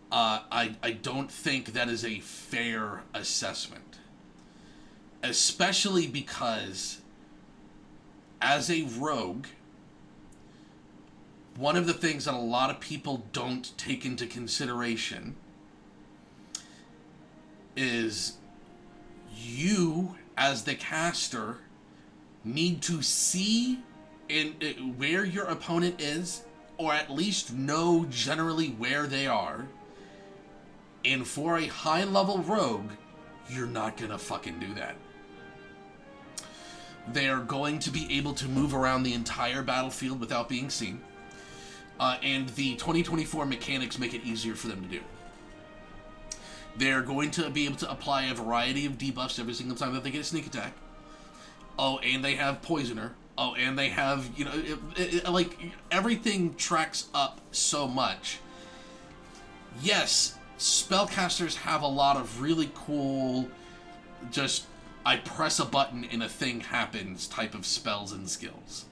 I don't think that is a fair assessment. Especially because, as a rogue, one of the things that a lot of people don't take into consideration is you, as the caster, need to see where your opponent is, or at least know generally where they are. And for a high-level rogue, you're not gonna fucking do that. They're going to be able to move around the entire battlefield without being seen. And the 2024 mechanics make it easier for them to do. They're going to be able to apply a variety of debuffs every single time that they get a sneak attack. Oh, and they have Poisoner. Oh, and they have, like, everything tracks up so much. Yes, spellcasters have a lot of really cool, just, I press a button and a thing happens type of spells and skills.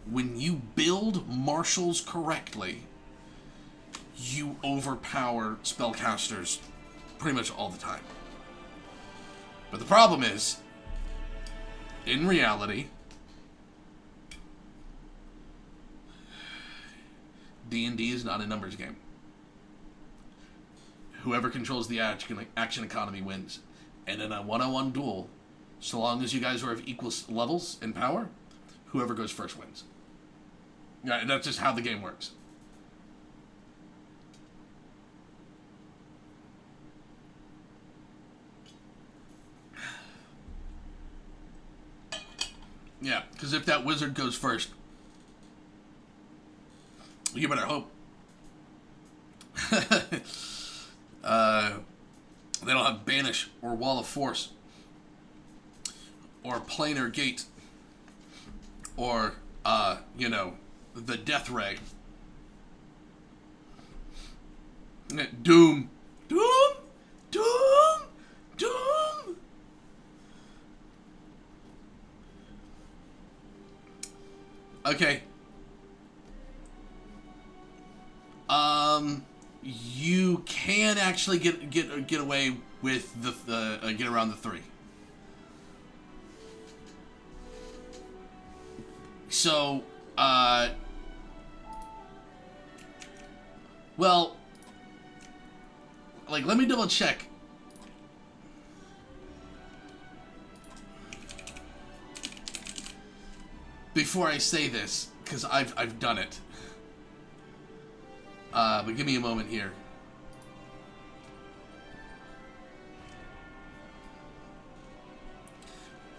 When you build marshals correctly, you overpower spellcasters pretty much all the time. But the problem is, in reality, D&D is not a numbers game. Whoever controls the action economy wins. And in a one-on-one duel, so long as you guys are of equal levels in power, whoever goes first wins. Yeah, that's just how the game works. Yeah, because if that wizard goes first, you better hope. They don't have Banish or Wall of Force or Planar Gate or, the Death Ray. Doom. Doom! Doom! Doom! Okay. You can actually get away with the get around the 3. So, well, like, let me double check. before I say this, because I've done it. But give me a moment here.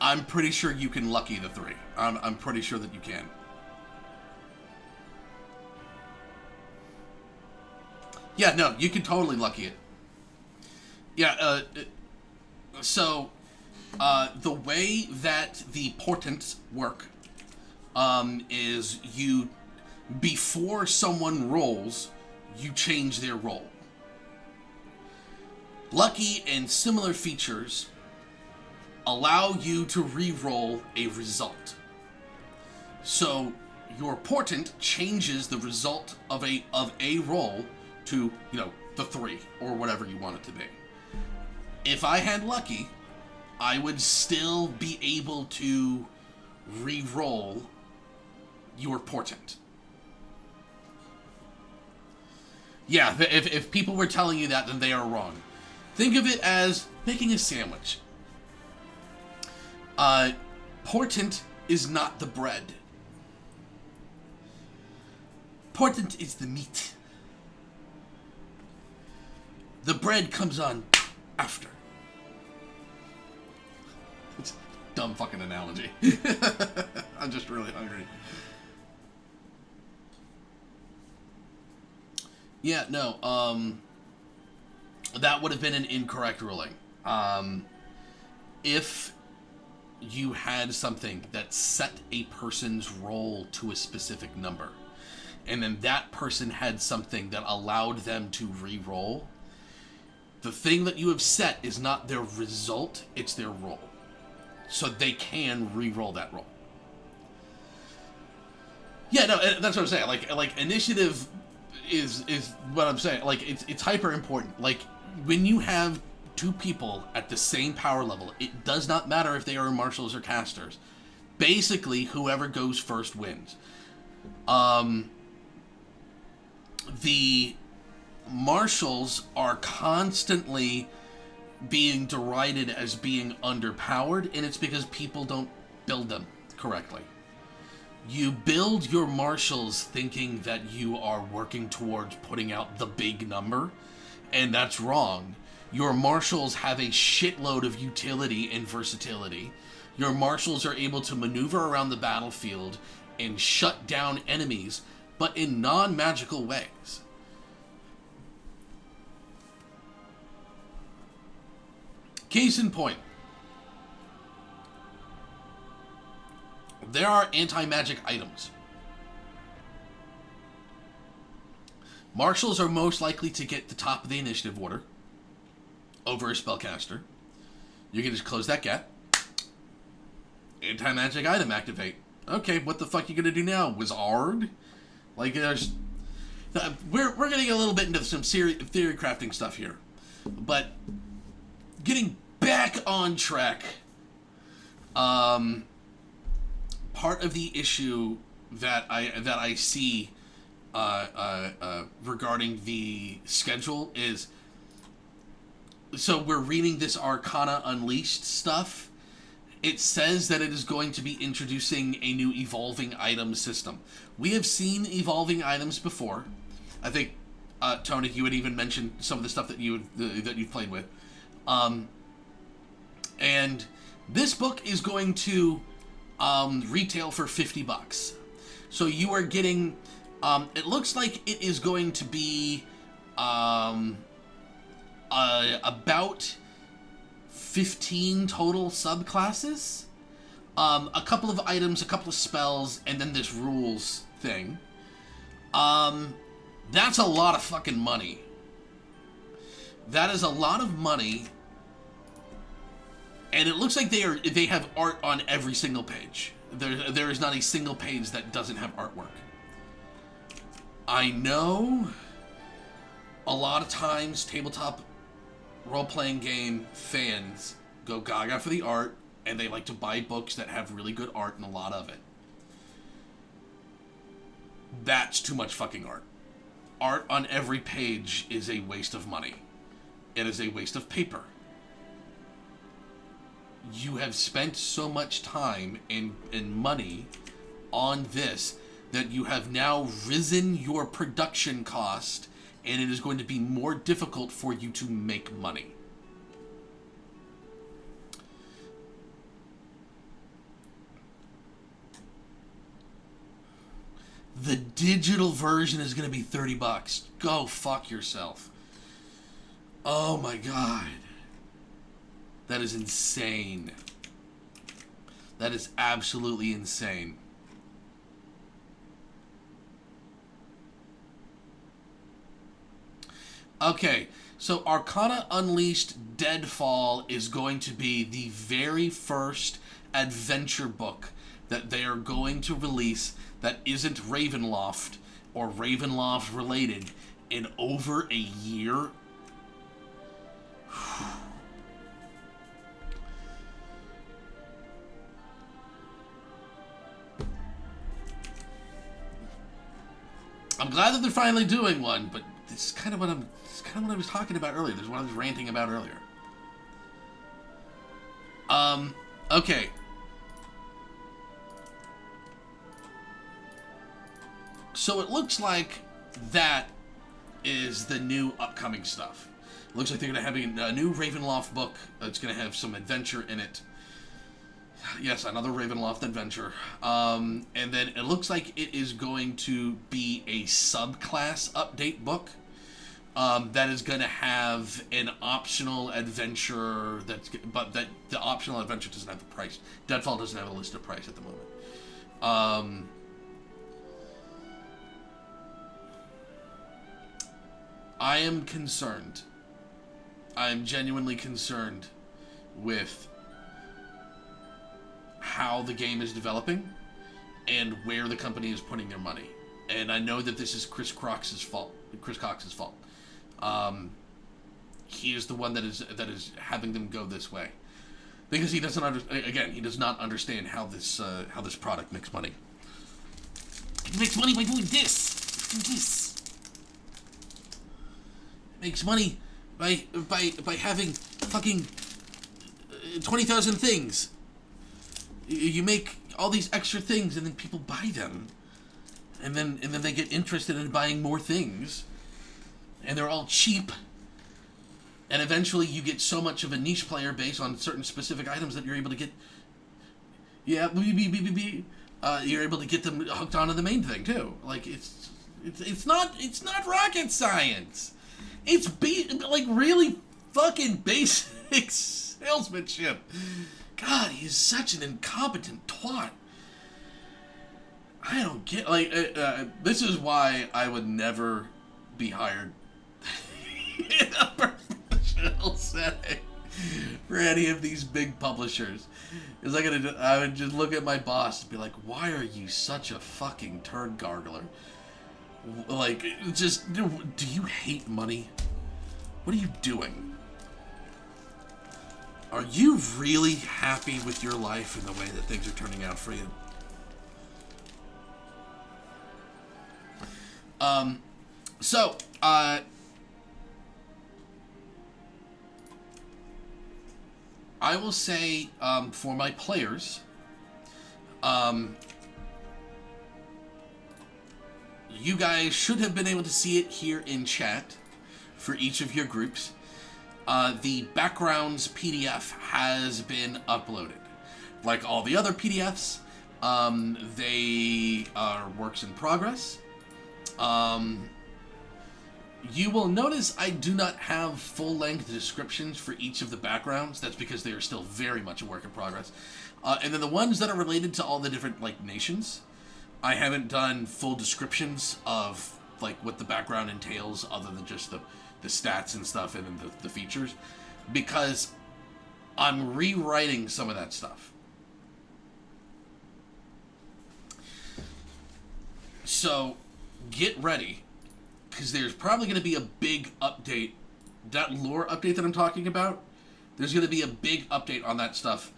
I'm pretty sure you can lucky the 3. I'm pretty sure that you can. Yeah, no, you can totally lucky it. Yeah, so, the way that the portents work, is you, before someone rolls, you change their roll. Lucky and similar features allow you to re-roll a result. So your portent changes the result of a roll to, the 3 or whatever you want it to be. If I had lucky, I would still be able to re-roll your portent. Yeah, if people were telling you that, then they are wrong. Think of it as making a sandwich. Portent is not the bread. Portent is the meat. The bread comes on after. It's a dumb fucking analogy. I'm just really hungry. Yeah, no, that would have been an incorrect ruling. If you had something that set a person's roll to a specific number, and then that person had something that allowed them to re-roll, the thing that you have set is not their result, it's their roll. So they can re-roll that roll. Yeah, no, that's what I'm saying. Like initiative is what I'm saying. Like, it's hyper important. Like, when you have 2 people at the same power level, it does not matter if they are marshals or casters. Basically, whoever goes first wins. The marshals are constantly being derided as being underpowered, and it's because people don't build them correctly. You build your marshals thinking that you are working towards putting out the big number, and that's wrong. Your marshals have a shitload of utility and versatility. Your marshals are able to maneuver around the battlefield and shut down enemies, but in non-magical ways. Case in point. There are anti-magic items. Marshals are most likely to get the top of the initiative order over a spellcaster. You can just close that gap. Anti-magic item activate. Okay, what the fuck you gonna do now, Wizard? Like, there's... We're gonna get a little bit into some theory crafting stuff here. But, getting back on track, part of the issue that I see regarding the schedule is, so we're reading this Arcana Unleashed stuff. It says that it is going to be introducing a new evolving item system. We have seen evolving items before. I think, Tony, you had even mentioned some of the stuff that you've played with. And this book is going to retail for $50. So you are getting, it looks like it is going to be about 15 total subclasses, a couple of items, a couple of spells, and then this rules thing. That's a lot of fucking money. That is a lot of money. And it looks like they have art on every single page. There is not a single page that doesn't have artwork. I know a lot of times tabletop role-playing game fans go gaga for the art, and they like to buy books that have really good art and a lot of it. That's too much fucking art. Art on every page is a waste of money. It is a waste of paper. You have spent so much time and money on this that you have now risen your production cost, and it is going to be more difficult for you to make money. The digital version is going to be $30. Go fuck yourself. Oh my god. That is insane. That is absolutely insane. Okay, so Arcana Unleashed Deadfall is going to be the very first adventure book that they are going to release that isn't Ravenloft or Ravenloft related in over a year. I'm glad that they're finally doing one, but this is kind of what I was talking about earlier. This is what I was ranting about earlier. Okay. So it looks like that is the new upcoming stuff. It looks like they're going to have a new Ravenloft book that's going to have some adventure in it. Yes, another Ravenloft adventure. And then it looks like it is going to be a subclass update book that is going to have an optional adventure, but the optional adventure doesn't have a price. Deadfall doesn't have a listed price at the moment. I am concerned. I am genuinely concerned with how the game is developing and where the company is putting their money. And I know that this is Chris Cox's fault. He is the one that is having them go this way, because he doesn't he does not understand how this product makes money. It makes money by doing this. It makes money by having fucking 20,000 things. You make all these extra things, and then people buy them, and then they get interested in buying more things, and they're all cheap. And eventually, you get so much of a niche player base on certain specific items that you're able to get. Yeah, you're able to get them hooked onto the main thing too. Like it's not rocket science. It's like really fucking basic salesmanship. God, he's such an incompetent twat. I don't get, this is why I would never be hired in a professional setting for any of these big publishers. Because I would just look at my boss and be like, why are you such a fucking turd gargler? Like, just, do you hate money? What are you doing? Are you really happy with your life and the way that things are turning out for you? I will say, for my players, you guys should have been able to see it here in chat for each of your groups. The backgrounds PDF has been uploaded. Like all the other PDFs, they are works in progress. You will notice I do not have full-length descriptions for each of the backgrounds. That's because they are still very much a work in progress. And then the ones that are related to all the different, nations, I haven't done full descriptions of, what the background entails other than just the stats and stuff and then the features, because I'm rewriting some of that stuff. So, get ready, because there's probably going to be a big update. That lore update that I'm talking about, there's going to be a big update on that stuff.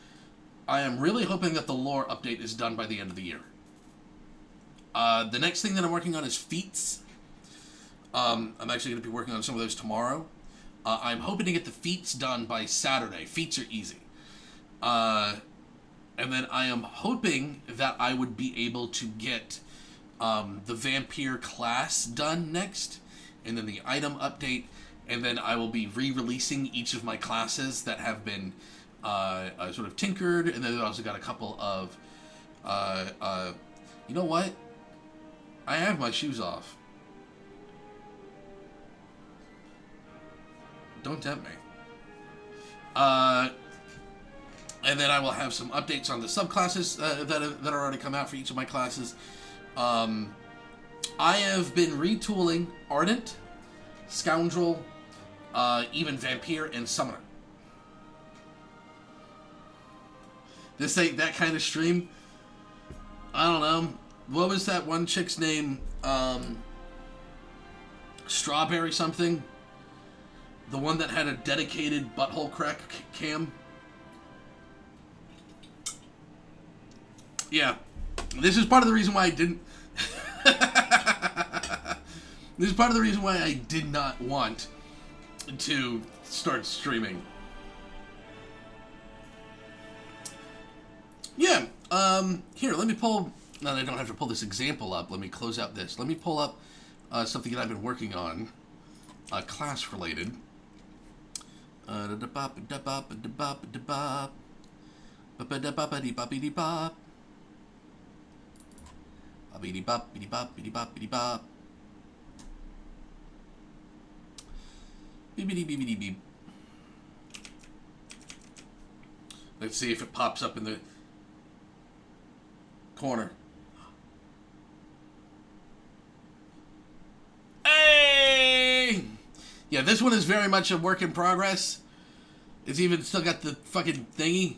I am really hoping that the lore update is done by the end of the year. The next thing that I'm working on is feats. I'm actually going to be working on some of those tomorrow. I'm hoping to get the feats done by Saturday. Feats are easy. And then I am hoping that I would be able to get the vampire class done next, and then the item update, and then I will be re-releasing each of my classes that have been sort of tinkered, and then I've also got a couple of, you know what? I have my shoes off. Don't tempt me. And then I will have some updates on the subclasses that are already come out for each of my classes. I have been retooling Ardent, Scoundrel, even Vampire, and Summoner. This ain't that kind of stream. I don't know. What was that one chick's name? Strawberry something? The one that had a dedicated butthole crack cam? Yeah. This is part of the reason why I didn't... This is part of the reason why I did not want to start streaming. Yeah, here, let me pull... Now that I don't have to pull this example up, let me close out this. Let me pull up something that I've been working on, class-related. Let's see if it pops up in the corner. Hey! Yeah, this one is very much a work in progress. It's even still got the fucking thingy.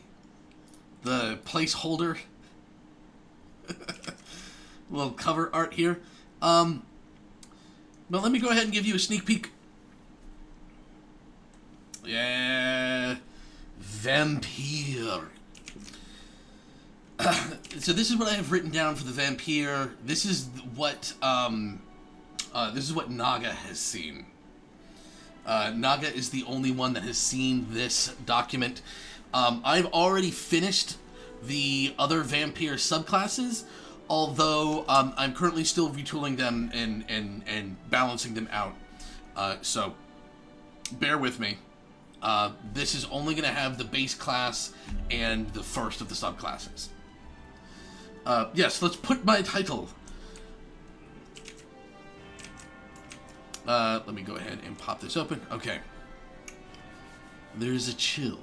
The placeholder. Little cover art here. But let me go ahead and give you a sneak peek. Yeah. Vampire. So this is what I have written down for the Vampire. This is what Naga has seen. Naga is the only one that has seen this document. I've already finished the other Vampire subclasses, although I'm currently still retooling them and balancing them out. So bear with me. This is only going to have the base class and the first of the subclasses. Yes, let's put my title. Let me go ahead and pop this open. Okay. There's a chill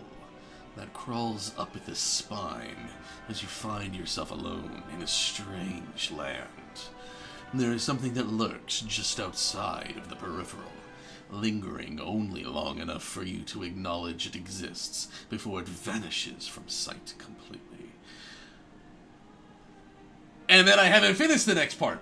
that crawls up the spine as you find yourself alone in a strange land. There is something that lurks just outside of the peripheral, lingering only long enough for you to acknowledge it exists before it vanishes from sight completely. And then I haven't finished the next part.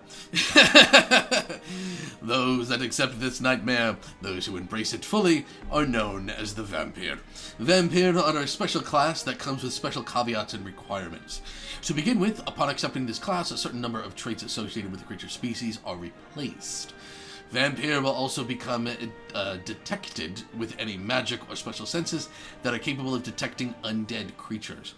Those that accept this nightmare, those who embrace it fully, are known as the Vampire. Vampire are a special class that comes with special caveats and requirements. To begin with, upon accepting this class, a certain number of traits associated with the creature species are replaced. Vampire will also become detected with any magic or special senses that are capable of detecting undead creatures.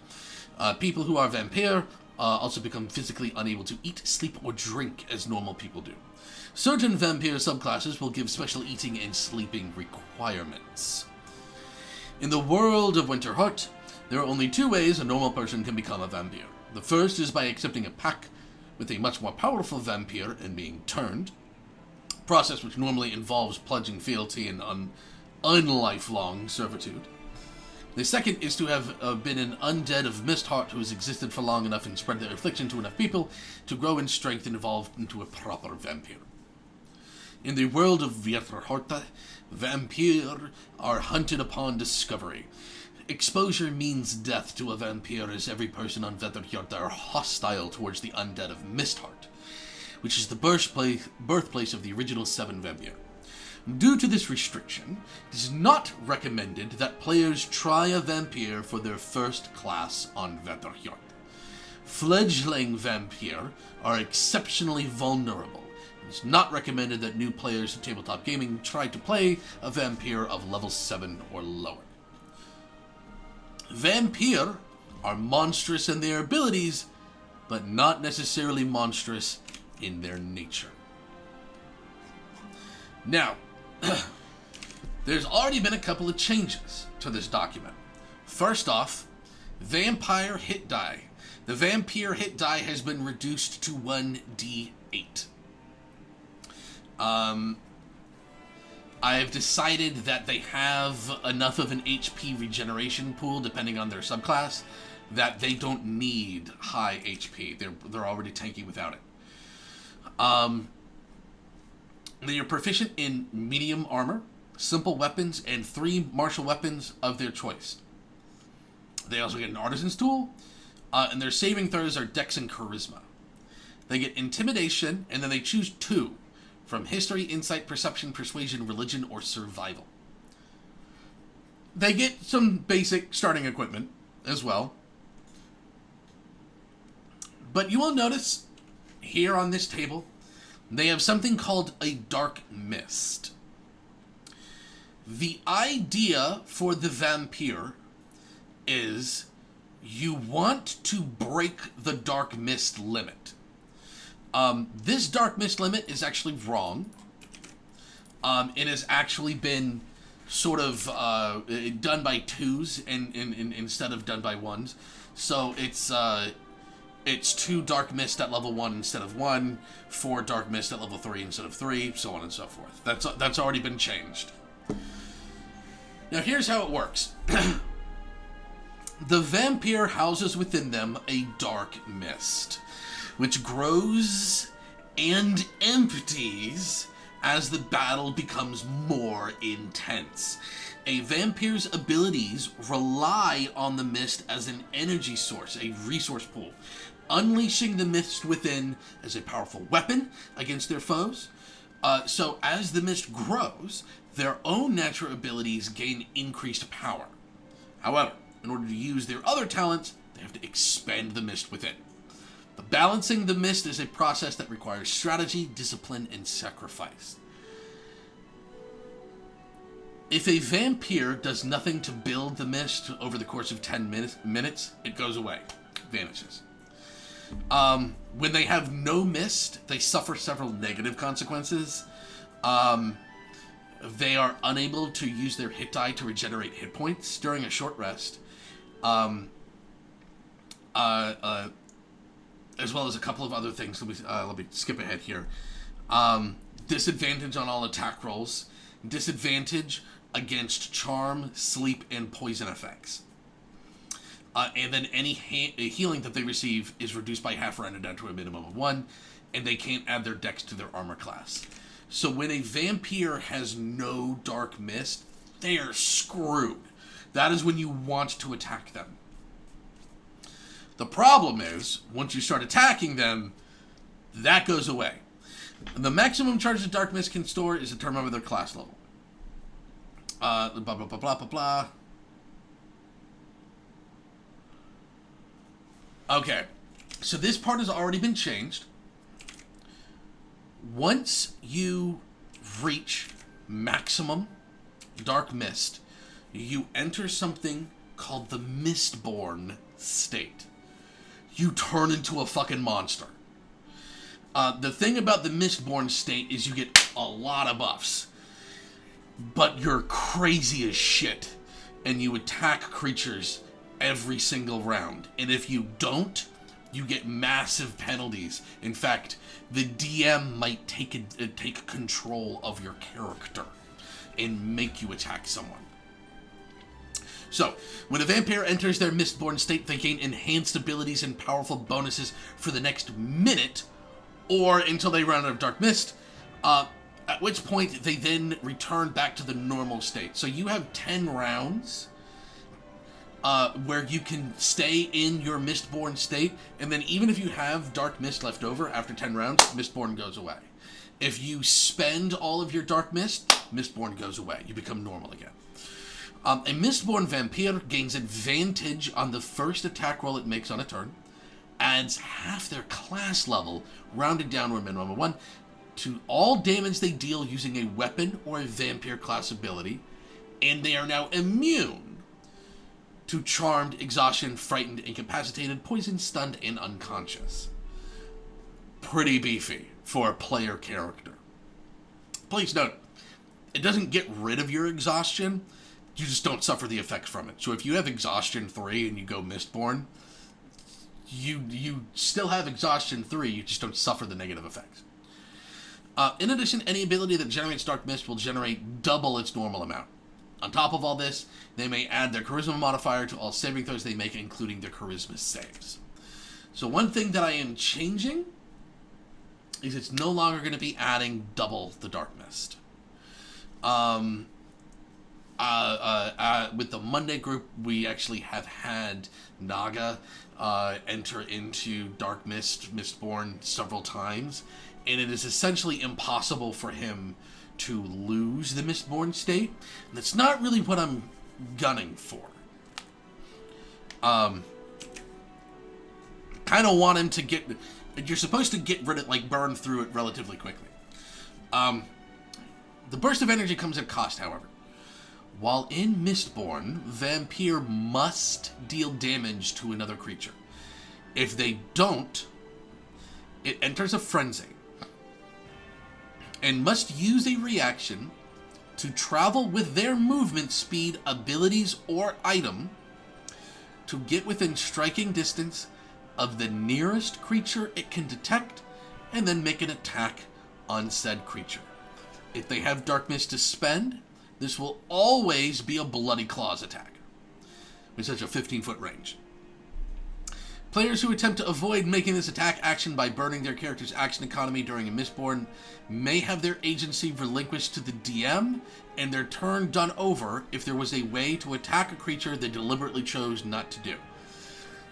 People who are Vampire also become physically unable to eat, sleep, or drink as normal people do. Certain Vampire subclasses will give special eating and sleeping requirements. In the world of Winterheart, there are only two ways a normal person can become a Vampire. The first is by accepting a pact with a much more powerful Vampire and being turned, a process which normally involves pledging fealty and unlifelong servitude. The second is to have been an undead of Mistheart who has existed for long enough and spread their affliction to enough people to grow in strength and evolve into a proper vampire. In the world of Winterheart, vampire are hunted upon discovery. Exposure means death to a vampire, as every person on Winterheart are hostile towards the undead of Mistheart, which is the birthplace of the original 7 vampire. Due to this restriction, it is not recommended that players try a vampire for their first class on Winterheart. Fledgling vampire are exceptionally vulnerable. It is not recommended that new players of tabletop gaming try to play a vampire of level 7 or lower. Vampire are monstrous in their abilities, but not necessarily monstrous in their nature. Now, there's already been a couple of changes to this document. First off, vampire hit die. The vampire hit die has been reduced to 1d8. I've decided that they have enough of an HP regeneration pool, depending on their subclass, that they don't need high HP. They're already tanky without it. They are proficient in medium armor, simple weapons, and 3 martial weapons of their choice. They also get an artisan's tool, and their saving throws are dex and charisma. They get intimidation, and then they choose 2 from history, insight, perception, persuasion, religion, or survival. They get some basic starting equipment as well. But you will notice here on this table, they have something called a dark mist. The idea for the vampire is you want to break the dark mist limit. This dark mist limit is actually wrong. It has actually been sort of done by 2s and instead of done by 1s. So it's 2 dark mist at level 1 instead of 1, 4 dark mist at level 3 instead of 3, so on and so forth. That's already been changed. Now here's how it works. The vampire houses within them a dark mist, which grows and empties as the battle becomes more intense. A vampire's abilities rely on the mist as an energy source, a resource pool, unleashing the mist within as a powerful weapon against their foes. So as the mist grows, their own natural abilities gain increased power. However, in order to use their other talents, they have to expand the mist within. But balancing the mist is a process that requires strategy, discipline, and sacrifice. If a vampire does nothing to build the mist over the course of 10 minutes, it goes away, vanishes. When they have no mist, they suffer several negative consequences. They are unable to use their hit die to regenerate hit points during a short rest. As well as a couple of other things. Let me skip ahead here. Disadvantage on all attack rolls. Disadvantage against charm, sleep, and poison effects. And then any healing that they receive is reduced by half, rounded down to a minimum of 1, and they can't add their dex to their armor class. So when a vampire has no dark mist, they are screwed. That is when you want to attack them. The problem is, once you start attacking them, that goes away. The maximum charge that Dark Mist can store is determined by their class level. Blah, blah, blah, blah, blah, blah. Okay, so this part has already been changed. Once you reach maximum Dark Mist, you enter something called the Mistborn state. You turn into a fucking monster. The thing about the Mistborn state is you get a lot of buffs, but you're crazy as shit, and you attack creatures every single round. And if you don't, you get massive penalties. In fact, the DM might take control of your character and make you attack someone. So, when a vampire enters their Mistborn state, they gain enhanced abilities and powerful bonuses for the next minute, or until they run out of Dark Mist, at which point they then return back to the normal state. So you have 10 rounds where you can stay in your Mistborn state, and then even if you have Dark Mist left over after 10 rounds, Mistborn goes away. If you spend all of your Dark Mist, Mistborn goes away. You become normal again. A Mistborn vampire gains advantage on the first attack roll it makes on a turn, adds half their class level, rounded down to a minimum of 1, to all damage they deal using a weapon or a vampire class ability, and they are now immune to charmed, exhaustion, frightened, incapacitated, poisoned, stunned, and unconscious. Pretty beefy for a player character. Please note, it doesn't get rid of your exhaustion, you just don't suffer the effects from it. So if you have exhaustion 3 and you go Mistborn, you still have exhaustion 3, you just don't suffer the negative effects. In addition, any ability that generates Dark Mist will generate double its normal amount. On top of all this, they may add their Charisma modifier to all saving throws they make, including their Charisma saves. So one thing that I am changing is it's no longer going to be adding double the Dark Mist. With the Monday group, we actually have had Naga enter into Dark Mist, Mistborn several times, and it is essentially impossible for him to lose the Mistborn state, and that's not really what I'm gunning for. Kind of want him to get... You're supposed to get rid of, like, burn through it relatively quickly. The burst of energy comes at cost, however. While in Mistborn, Vampire must deal damage to another creature. If they don't, it enters a frenzy and must use a reaction to travel with their movement speed, abilities, or item to get within striking distance of the nearest creature it can detect and then make an attack on said creature. If they have Dark Mist to spend, this will always be a Bloody Claws attack, with such a 15-foot range. Players who attempt to avoid making this attack action by burning their character's action economy during a Mistborn may have their agency relinquished to the DM and their turn done over if there was a way to attack a creature they deliberately chose not to do.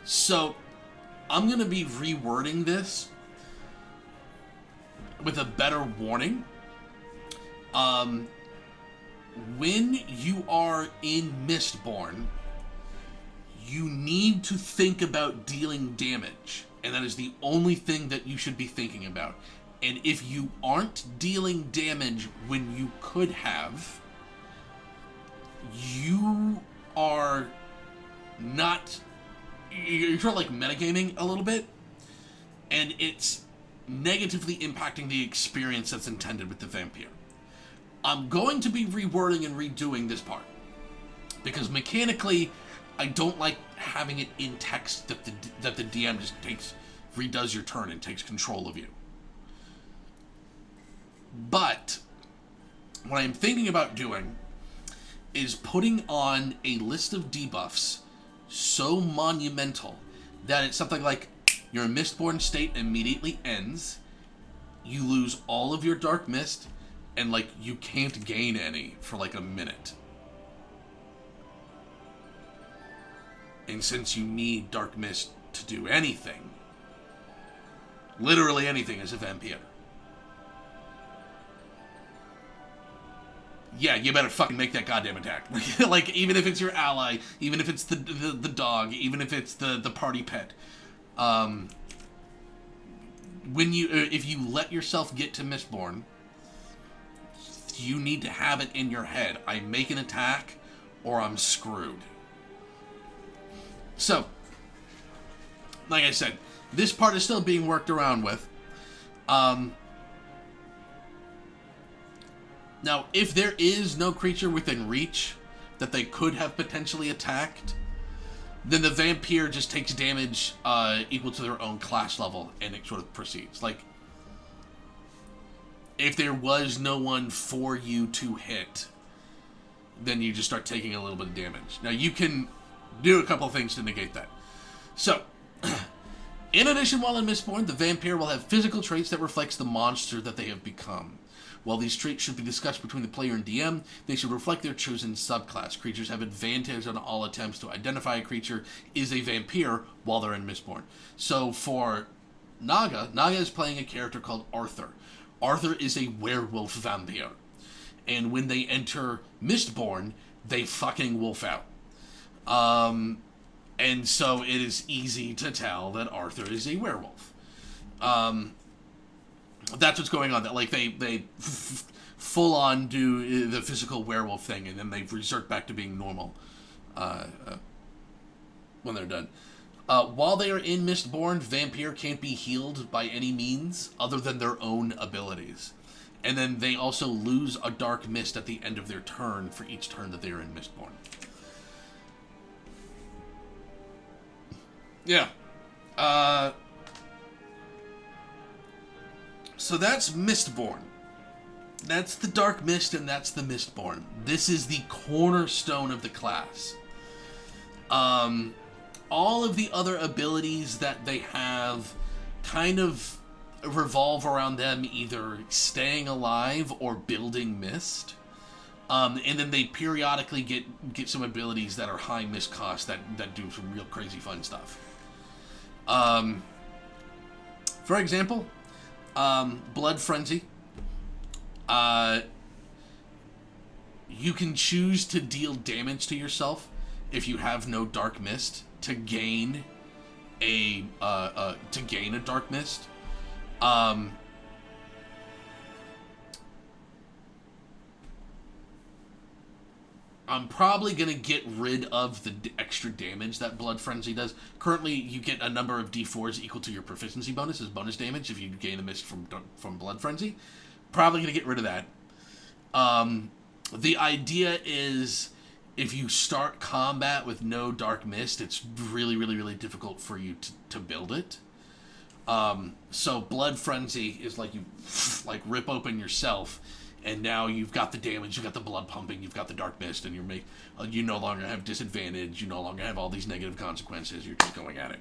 So, I'm going to be rewording this with a better warning. When you are in Mistborn, you need to think about dealing damage, and that is the only thing that you should be thinking about. And if you aren't dealing damage when you could have, you are not... You're sort of like metagaming a little bit, and it's negatively impacting the experience that's intended with the Vampire. I'm going to be rewording and redoing this part, because mechanically, I don't like having it in text that the DM just redoes your turn and takes control of you. But what I'm thinking about doing is putting on a list of debuffs so monumental that it's something like your Mistborn state immediately ends, you lose all of your Dark Mist, and like you can't gain any for like a minute. And since you need Dark Mist to do anything, literally anything as a vampire, yeah, you better fucking make that goddamn attack. Like, even if it's your ally, even if it's the dog, even if it's the party pet. If you let yourself get to Mistborn, you need to have it in your head. I make an attack, or I'm screwed. So, like I said, this part is still being worked around with. Now, if there is no creature within reach that they could have potentially attacked, then the vampire just takes damage equal to their own class level, and it sort of proceeds. Like, if there was no one for you to hit, then you just start taking a little bit of damage. Now, you can do a couple of things to negate that. So, in addition, while in Mistborn, the vampire will have physical traits that reflects the monster that they have become. While these traits should be discussed between the player and DM, they should reflect their chosen subclass. Creatures have advantage on all attempts to identify a creature is a vampire while they're in Mistborn. So for Naga is playing a character called Arthur. Arthur is a werewolf vampire. And when they enter Mistborn, they fucking wolf out. And so it is easy to tell that Arthur is a werewolf. That's what's going on. That like they full on do the physical werewolf thing, and then they resort back to being normal when they're done. While they are in Mistborn, Vampire can't be healed by any means other than their own abilities. And then they also lose a Dark Mist at the end of their turn for each turn that they are in Mistborn. Yeah. So that's Mistborn. That's the Dark Mist, and that's the Mistborn. This is the cornerstone of the class. All of the other abilities that they have kind of revolve around them either staying alive or building mist. And then they periodically get some abilities that are high mist cost that do some real crazy fun stuff. For example, Blood Frenzy. You can choose to deal damage to yourself if you have no Dark Mist to gain a Dark Mist. I'm probably going to get rid of the extra damage that Blood Frenzy does. Currently, you get a number of D4s equal to your proficiency bonus as bonus damage if you gain a mist from Blood Frenzy. Probably going to get rid of that. The idea is if you start combat with no Dark Mist, it's really, really, really difficult for you to build it. So Blood Frenzy is like you rip open yourself, and now you've got the damage, you've got the blood pumping, you've got the Dark Mist, and you no longer have disadvantage, you no longer have all these negative consequences, you're just going at it.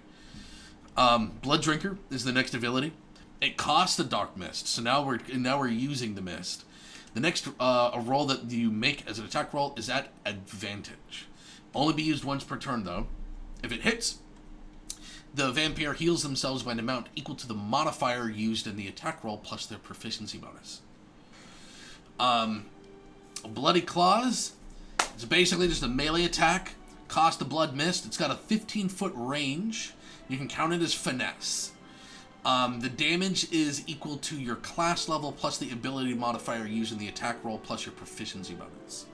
Blood Drinker is the next ability. It costs the Dark Mist, so now we're using the Mist. The next a roll that you make as an attack roll is at advantage. Only be used once per turn, though. If it hits, the vampire heals themselves by an amount equal to the modifier used in the attack roll plus their proficiency bonus. Bloody Claws. It's basically just a melee attack. Cost the Blood Mist. It's got a 15-foot range. You can count it as finesse. The damage is equal to your class level plus the ability modifier used in the attack roll plus your proficiency bonus.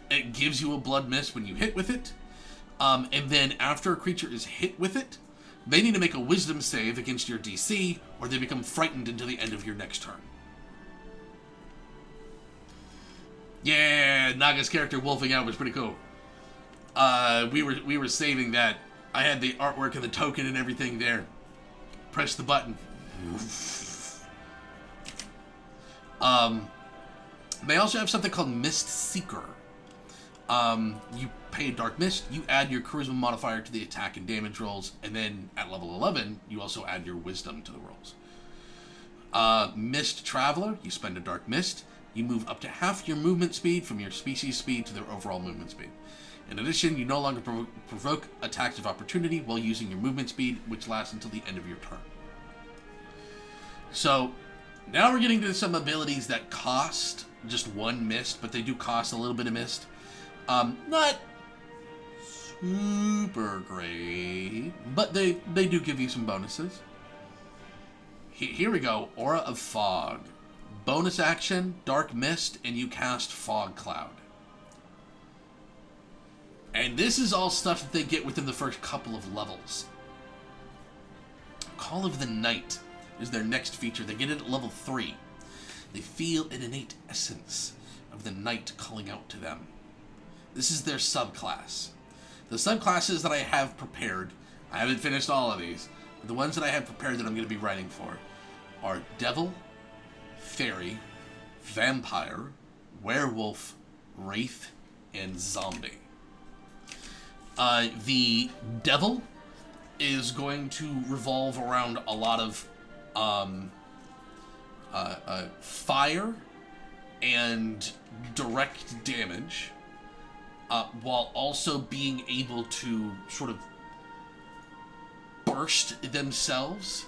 It gives you a Blood Mist when you hit with it. And then after a creature is hit with it, they need to make a wisdom save against your DC, or they become frightened until the end of your next turn. Yeah, Naga's character wolfing out was pretty cool. We were saving that. I had the artwork and the token and everything there. Press the button. They also have something called Mist Seeker. You pay a Dark Mist, you add your Charisma modifier to the attack and damage rolls, and then at level 11, you also add your Wisdom to the rolls. Mist Traveler, you spend a Dark Mist, you move up to half your movement speed from your species speed to their overall movement speed. In addition, you no longer provoke attacks of opportunity while using your movement speed, which lasts until the end of your turn. So, now we're getting to some abilities that cost just one mist, but they do cost a little bit of mist. Not super great, but they do give you some bonuses. Here we go, Aura of Fog. Bonus action, Dark Mist, and you cast Fog Cloud. And this is all stuff that they get within the first couple of levels. Call of the Night is their next feature. They get it at level 3. They feel an innate essence of the night calling out to them. This is their subclass. The subclasses that I have prepared, I haven't finished all of these, but the ones that I have prepared that I'm going to be writing for are Devil, Fairy, Vampire, Werewolf, Wraith, and Zombie. The Devil is going to revolve around a lot of fire and direct damage, while also being able to sort of burst themselves,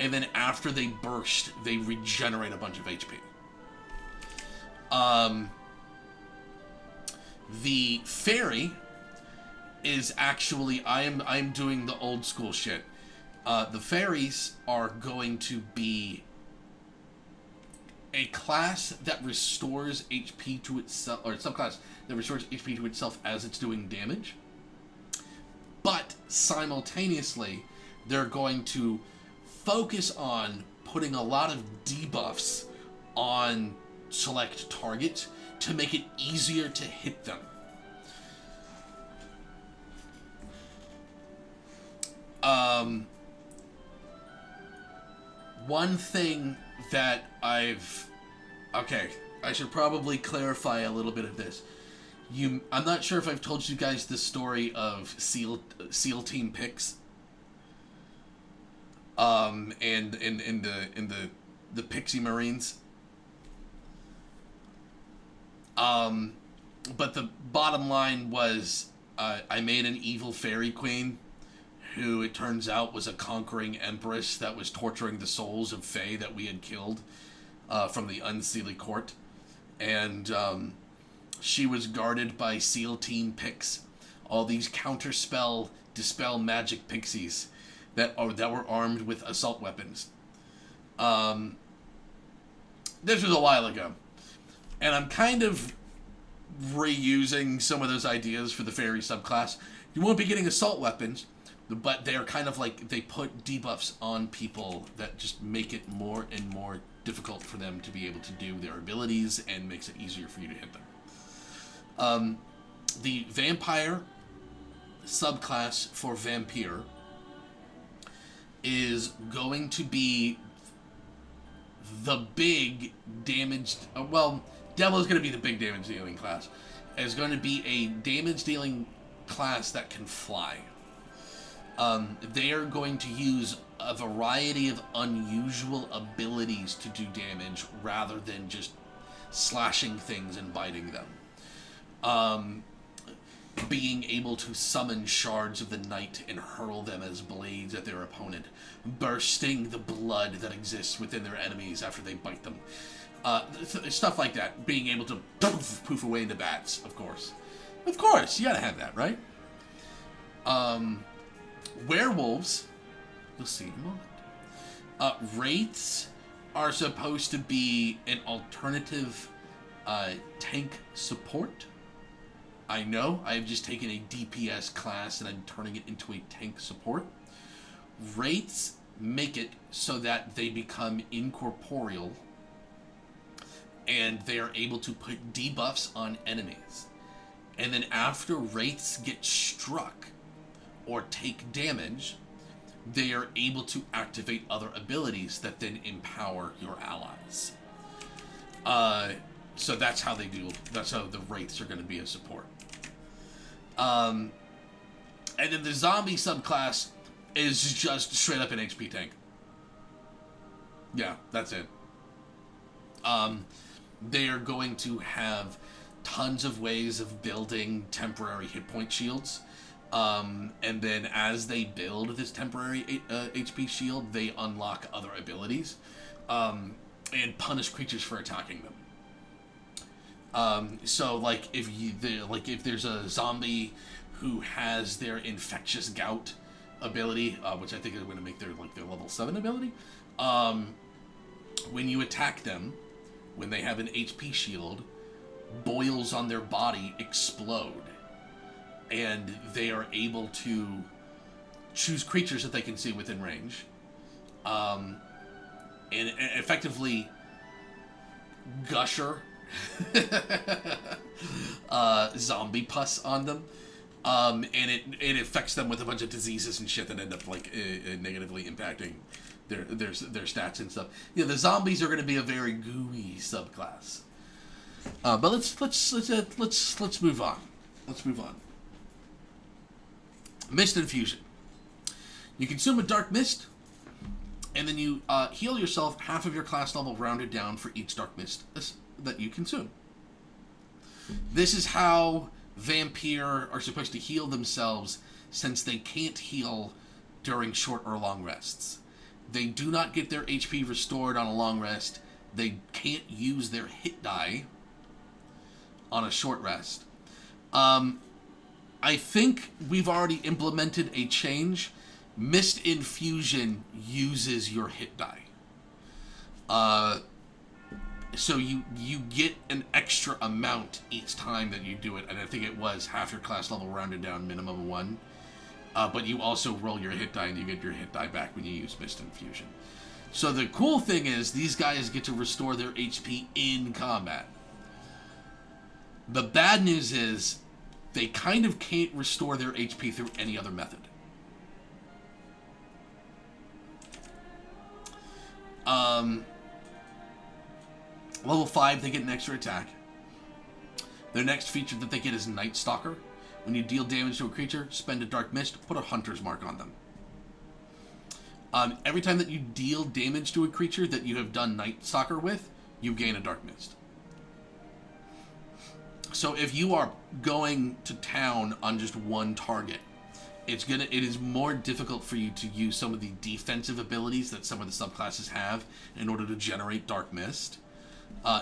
and then after they burst, they regenerate a bunch of HP. The Fairy is actually, I'm doing the old school shit. The fairies are going to be a class that restores HP to itself, or a subclass that restores HP to itself as it's doing damage. But simultaneously, they're going to focus on putting a lot of debuffs on select targets to make it easier to hit them. One thing that I should probably clarify a little bit of this. I'm not sure if I've told you guys the story of SEAL Team Pix. And in the Pixie Marines. But the bottom line was, I made an evil fairy queen, who it turns out was a conquering empress that was torturing the souls of Fae that we had killed from the Unseelie Court. And she was guarded by SEAL Team Pix, all these counterspell, dispel magic pixies that were armed with assault weapons. This was a while ago. And I'm kind of reusing some of those ideas for the fairy subclass. You won't be getting assault weapons, but they're kind of like, they put debuffs on people that just make it more and more difficult for them to be able to do their abilities and makes it easier for you to hit them. The vampire subclass for vampire is going to be the big damage... Devil is going to be the big damage dealing class. It's going to be a damage dealing class that can fly. They are going to use a variety of unusual abilities to do damage rather than just slashing things and biting them. Being able to summon shards of the night and hurl them as blades at their opponent, bursting the blood that exists within their enemies after they bite them. Stuff like that. Being able to poof away into bats, of course. Of course, you gotta have that, right? Werewolves, you'll see in a moment. Wraiths are supposed to be an alternative tank support. I know, I've just taken a DPS class and I'm turning it into a tank support. Wraiths make it so that they become incorporeal and they are able to put debuffs on enemies. And then after Wraiths get struck or take damage, they are able to activate other abilities that then empower your allies. So that's how they do. That's how the Wraiths are going to be a support. And then the zombie subclass is just straight up an HP tank. Yeah, that's it. They are going to have tons of ways of building temporary hit point shields. And then as they build this temporary HP shield, they unlock other abilities. And punish creatures for attacking them. So like if there's a zombie who has their infectious gout ability, which I think is going to make their level 7 ability, when you attack them, when they have an HP shield, boils on their body explode, and they are able to choose creatures that they can see within range, and effectively gusher zombie pus on them, and it affects them with a bunch of diseases and shit that end up negatively impacting their stats and stuff. Yeah, the zombies are going to be a very gooey subclass. But let's move on. Let's move on. Mist Infusion. You consume a dark mist, and then you heal yourself half of your class level rounded down for each dark mist that you consume. This is how Vampire are supposed to heal themselves, since they can't heal during short or long rests. They do not get their HP restored on a long rest. They can't use their hit die on a short rest. I think we've already implemented a change. Mist Infusion uses your hit die. So you get an extra amount each time that you do it, and I think it was half your class level rounded down, minimum of 1. But you also roll your hit die, and you get your hit die back when you use Mist Infusion. So the cool thing is, these guys get to restore their HP in combat. The bad news is, they kind of can't restore their HP through any other method. Level 5, they get an extra attack. Their next feature that they get is Night Stalker. When you deal damage to a creature, spend a Dark Mist, put a Hunter's Mark on them. Every time that you deal damage to a creature that you have done Night Stalker with, you gain a Dark Mist. So if you are going to town on just one target, it is more difficult for you to use some of the defensive abilities that some of the subclasses have in order to generate Dark Mist.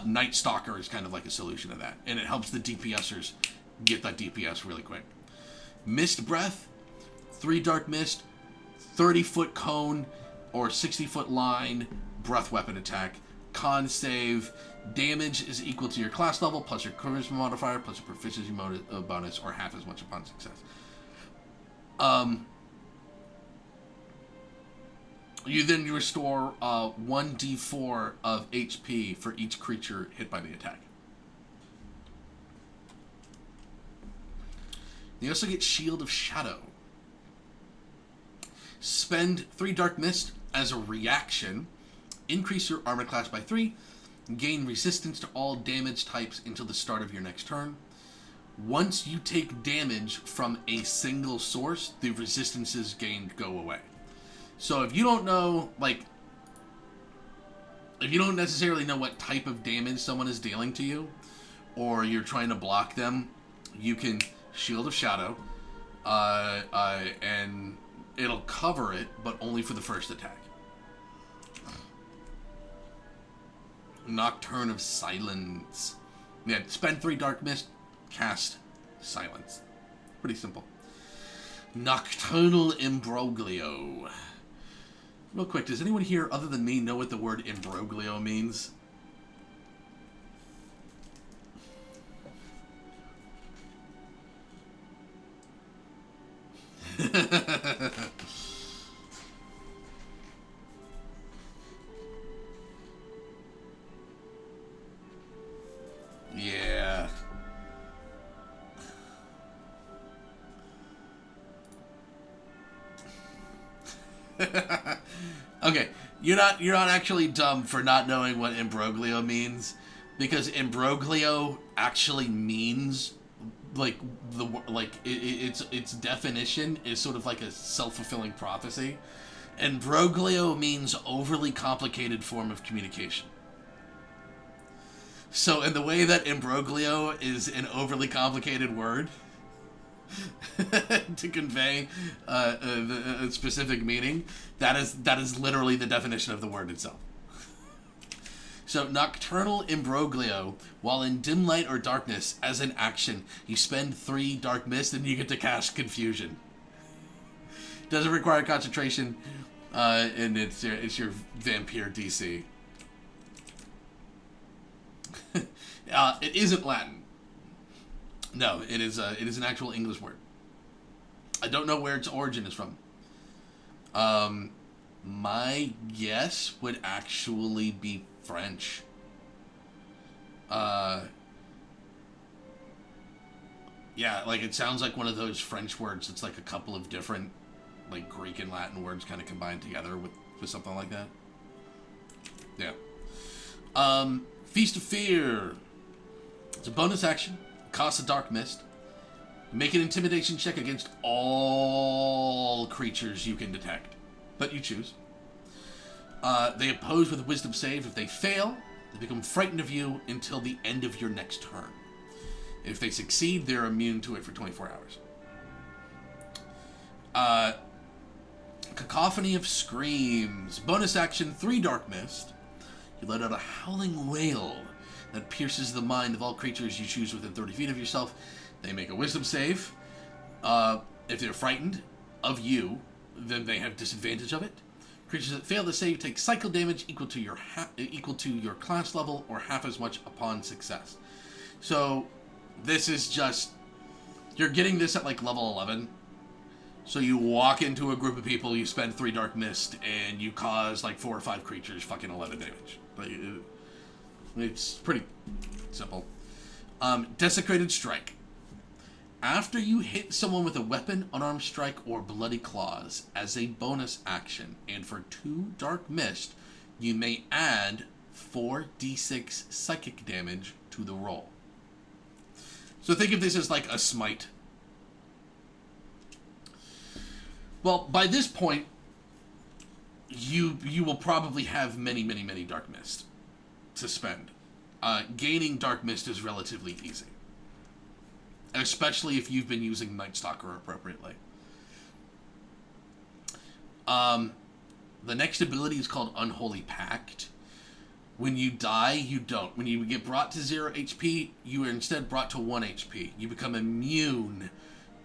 Night Stalker is kind of like a solution to that, and it helps the DPSers get that DPS really quick. Mist Breath, 3 Dark Mist, 30-foot cone or 60-foot line, breath weapon attack. Con save, damage is equal to your class level plus your charisma modifier plus your proficiency bonus, or half as much upon success. You then restore 1d4 of HP for each creature hit by the attack. You also get Shield of Shadow. Spend 3 Dark Mist as a reaction. Increase your armor class by 3. Gain resistance to all damage types until the start of your next turn. Once you take damage from a single source, the resistances gained go away. So if you don't know, if you don't necessarily know what type of damage someone is dealing to you, or you're trying to block them, you can Shield of Shadow, and it'll cover it, but only for the first attack. Nocturne of Silence. Yeah, spend 3 Dark Mist, cast Silence. Pretty simple. Nocturnal Imbroglio. Real quick, does anyone here other than me know what the word imbroglio means? Yeah. Okay, you're not actually dumb for not knowing what imbroglio means, because imbroglio actually means its definition is sort of like a self-fulfilling prophecy. Imbroglio means overly complicated form of communication. So in the way that imbroglio is an overly complicated word to convey a specific meaning, that is literally the definition of the word itself. So Nocturnal Imbroglio, while in dim light or darkness, as an action, you spend 3 Dark Mist and you get to cast Confusion. Doesn't require concentration, and it's your Vampire DC. It isn't Latin. No, it is an actual English word. I don't know where its origin is from. My guess would actually be French. Yeah, it sounds like one of those French words. It's like a couple of different, Greek and Latin words kind of combined together with something like that. Yeah. Feast of Fear. It's a bonus action. Costs a Dark Mist. Make an intimidation check against all creatures you can detect that you choose. They oppose with a Wisdom save. If they fail, they become frightened of you until the end of your next turn. If they succeed, they're immune to it for 24 hours. Cacophony of Screams. Bonus action, 3 Dark Mist. You let out a howling wail that pierces the mind of all creatures you choose within 30 feet of yourself. They make a Wisdom save. If they're frightened of you, then they have disadvantage of it. Creatures that fail to save take cycle damage equal to your class level or half as much upon success. So this is just, you're getting this at like level 11. So you walk into a group of people, you spend 3 Dark Mist, and you cause like 4 or 5 creatures fucking 11 damage. Like, it's pretty simple. Desecrated Strike. After you hit someone with a weapon, unarmed strike, or bloody claws, as a bonus action, and for 2 Dark Mist, you may add 4d6 psychic damage to the roll. So think of this as like a smite. Well, by this point, you will probably have many Dark Mist to spend. Gaining Dark Mist is relatively easy. Especially if you've been using Night Stalker appropriately. The next ability is called Unholy Pact. When you die, you don't. When you get brought to 0 HP, you are instead brought to 1 HP. You become immune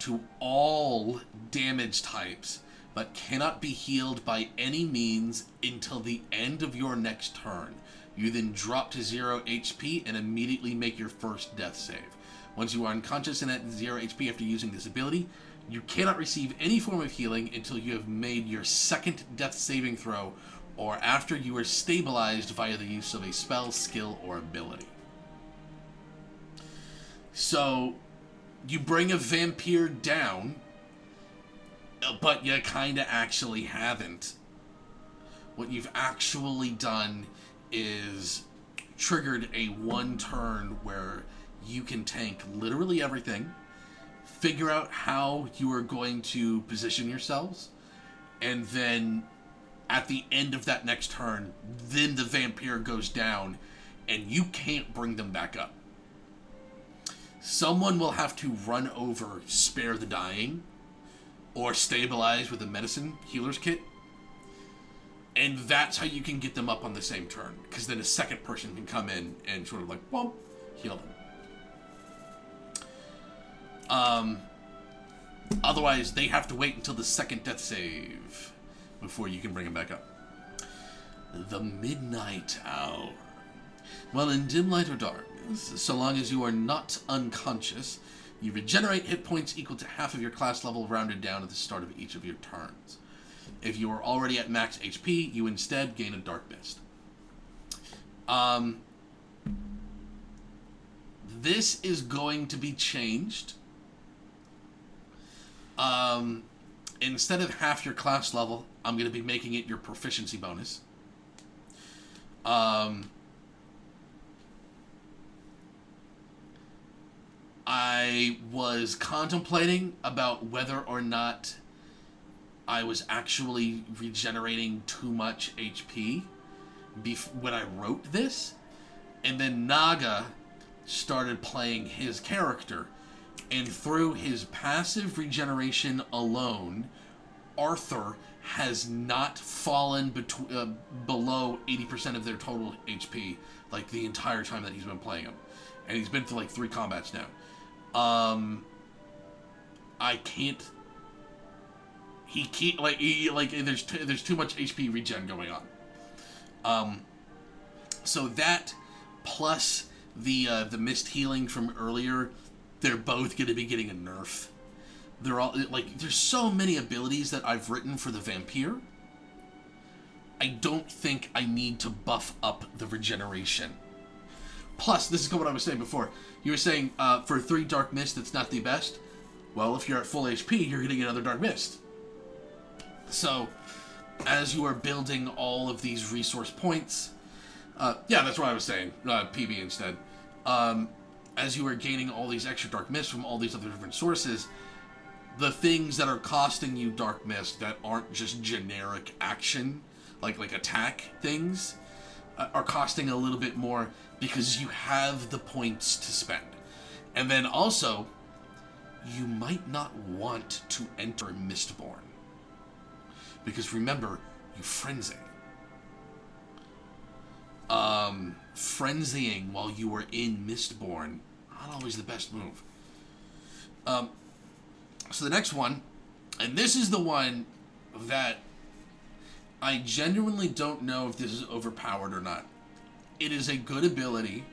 to all damage types, but cannot be healed by any means until the end of your next turn. You then drop to 0 HP and immediately make your first death save. Once you are unconscious and at 0 HP after using this ability, you cannot receive any form of healing until you have made your second death saving throw, or after you are stabilized via the use of a spell, skill, or ability. So, you bring a vampire down, but you kinda actually haven't. What you've actually done is triggered a 1 turn where you can tank literally everything, figure out how you are going to position yourselves, and then at the end of that next turn, then the vampire goes down, and you can't bring them back up. Someone will have to run over Spare the Dying, or stabilize with a medicine healer's kit, and that's how you can get them up on the same turn, because then a second person can come in and sort of like, boom, heal them. Otherwise, they have to wait until the second death save before you can bring them back up. The Midnight Hour. While in dim light or darkness, so long as you are not unconscious, you regenerate hit points equal to half of your class level rounded down at the start of each of your turns. If you are already at max HP, you instead gain a Dark Mist. This is going to be changed. Instead of half your class level, I'm going to be making it your proficiency bonus. I was contemplating about whether or not I was actually regenerating too much HP when I wrote this, and then Naga started playing his character, and through his passive regeneration alone, Arthur has not fallen below 80% of their total HP like the entire time that he's been playing him, and he's been through like 3 combats now. I can't. He can't there's too much HP regen going on. So that plus the mist healing from earlier, they're both going to be getting a nerf. They're all there's so many abilities that I've written for the vampire. I don't think I need to buff up the regeneration. Plus, this is what I was saying before. You were saying for 3 Dark Mist, it's not the best. Well, if you're at full HP, you're getting another Dark Mist. So, as you are building all of these resource points, yeah, that's what I was saying, PB instead. As you are gaining all these extra Dark Mist from all these other different sources, the things that are costing you Dark Mist that aren't just generic action, like attack things, are costing a little bit more because you have the points to spend. And then also, you might not want to enter Mistborn. Because remember, you frenzy. Frenzying while you were in Mistborn, not always the best move. So the next one, and this is the one that I genuinely don't know if this is overpowered or not. It is a good ability.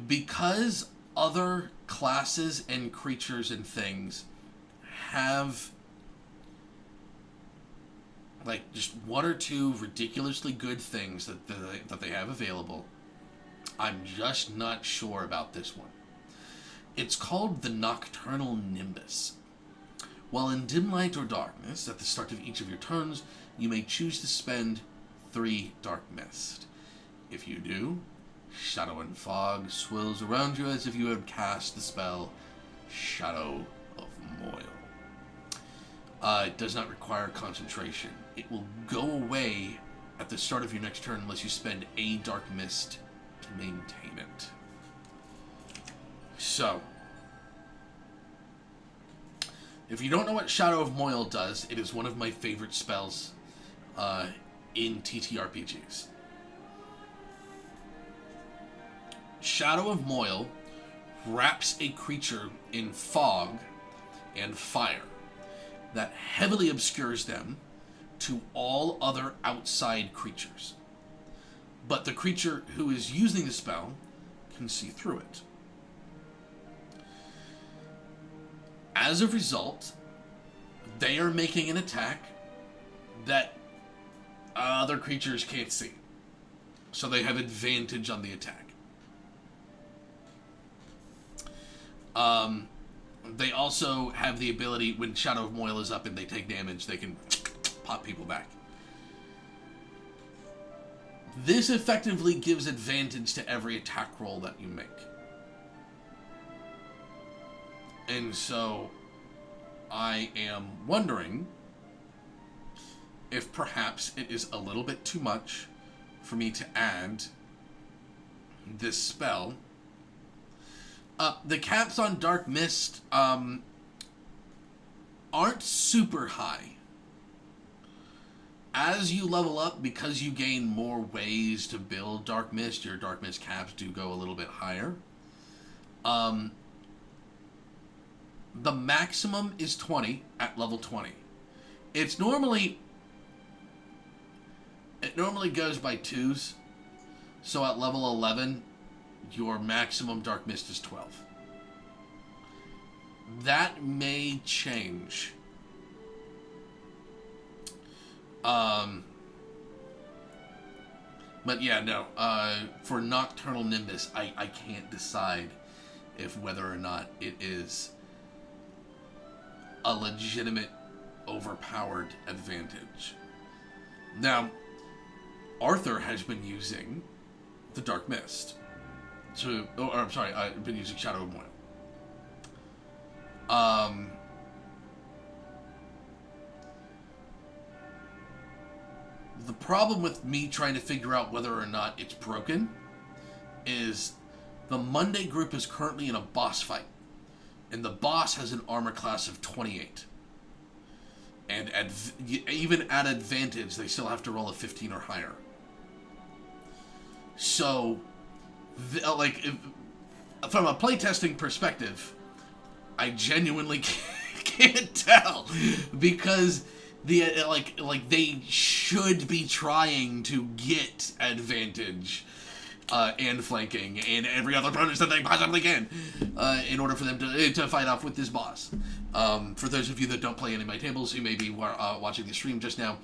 Because other classes and creatures and things have like just one or two ridiculously good things that they have available, I'm just not sure about this one. It's called the Nocturnal Nimbus. While in dim light or darkness, at the start of each of your turns, you may choose to spend 3 Dark Mist. If you do, Shadow and Fog swirls around you as if you had cast the spell Shadow of Moil. It does not require concentration. It will go away at the start of your next turn unless you spend a Dark Mist to maintain it. So, if you don't know what Shadow of Moil does, it is one of my favorite spells in TTRPGs. Shadow of Moil wraps a creature in fog and fire that heavily obscures them to all other outside creatures. But the creature who is using the spell can see through it. As a result, they are making an attack that other creatures can't see. So they have advantage on the attack. They also have the ability, when Shadow of Moil is up and they take damage, they can pop people back. This effectively gives advantage to every attack roll that you make. And so, I am wondering if perhaps it is a little bit too much for me to add this spell. The caps on Dark Mist aren't super high. As you level up, because you gain more ways to build Dark Mist, your Dark Mist caps do go a little bit higher. The maximum is 20 at level 20. It normally goes by 2s. So at level 11, your maximum Dark Mist is 12. That may change. But yeah, no. For Nocturnal Nimbus, I can't decide if whether or not it is a legitimate overpowered advantage. Now, Arthur has been using the Dark Mist. I've been using Shadow of Moil. The problem with me trying to figure out whether or not it's broken is the Monday group is currently in a boss fight. And the boss has an armor class of 28. And even at advantage, they still have to roll a 15 or higher. So, from a playtesting perspective, I genuinely can't tell, because they should be trying to get advantage and flanking and every other bonus that they possibly can in order for them to fight off with this boss. For those of you that don't play any of my tables, you may be watching the stream just now.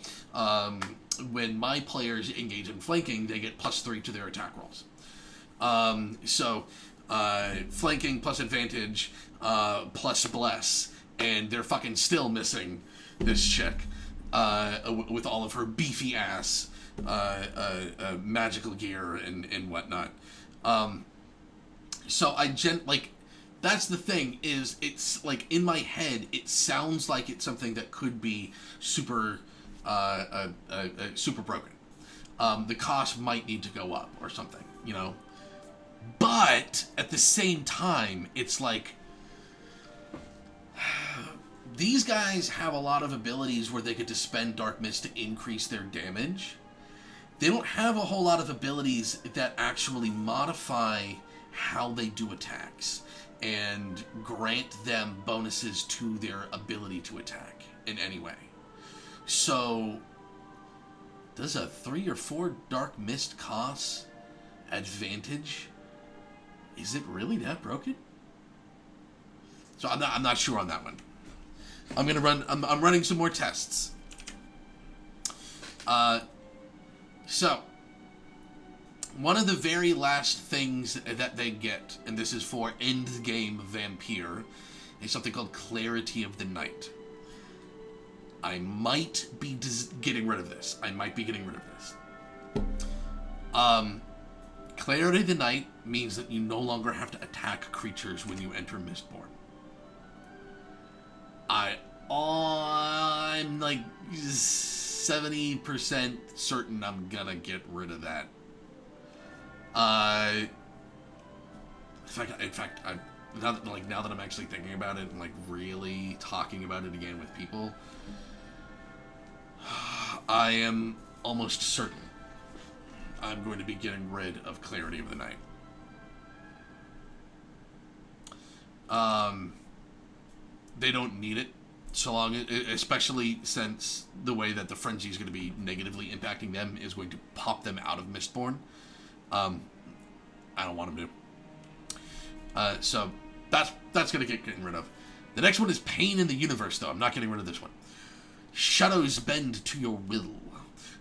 When my players engage in flanking, they get +3 to their attack rolls. Flanking plus advantage plus bless, and they're fucking still missing this chick with all of her beefy ass magical gear and whatnot. So that's the thing, is it's like in my head it sounds like it's something that could be super super broken. The cost might need to go up or something, you know. But at the same time, it's like these guys have a lot of abilities where they get to spend Dark Mist to increase their damage. They don't have a whole lot of abilities that actually modify how they do attacks. and grant them bonuses to their ability to attack in any way. So, does a 3 or 4 Dark Mist cost advantage? Is it really that broken? So I'm not sure on that one. I'm running some more tests. So one of the very last things that they get, and this is for end game Vampire, is something called Clarity of the Night. I might be getting rid of this. Clarity of the Night means that you no longer have to attack creatures when you enter Mistborn. I'm like 70% certain I'm gonna get rid of that. In fact, now that I'm actually thinking about it and like really talking about it again with people, I am almost certain I'm going to be getting rid of Clarity of the Night. They don't need it, so long, especially since the way that the frenzy is going to be negatively impacting them is going to pop them out of Mistborn. I don't want them to. So that's going to get getting rid of. The next one is Pain in the Universe, though. I'm not getting rid of this one. Shadows bend to your will.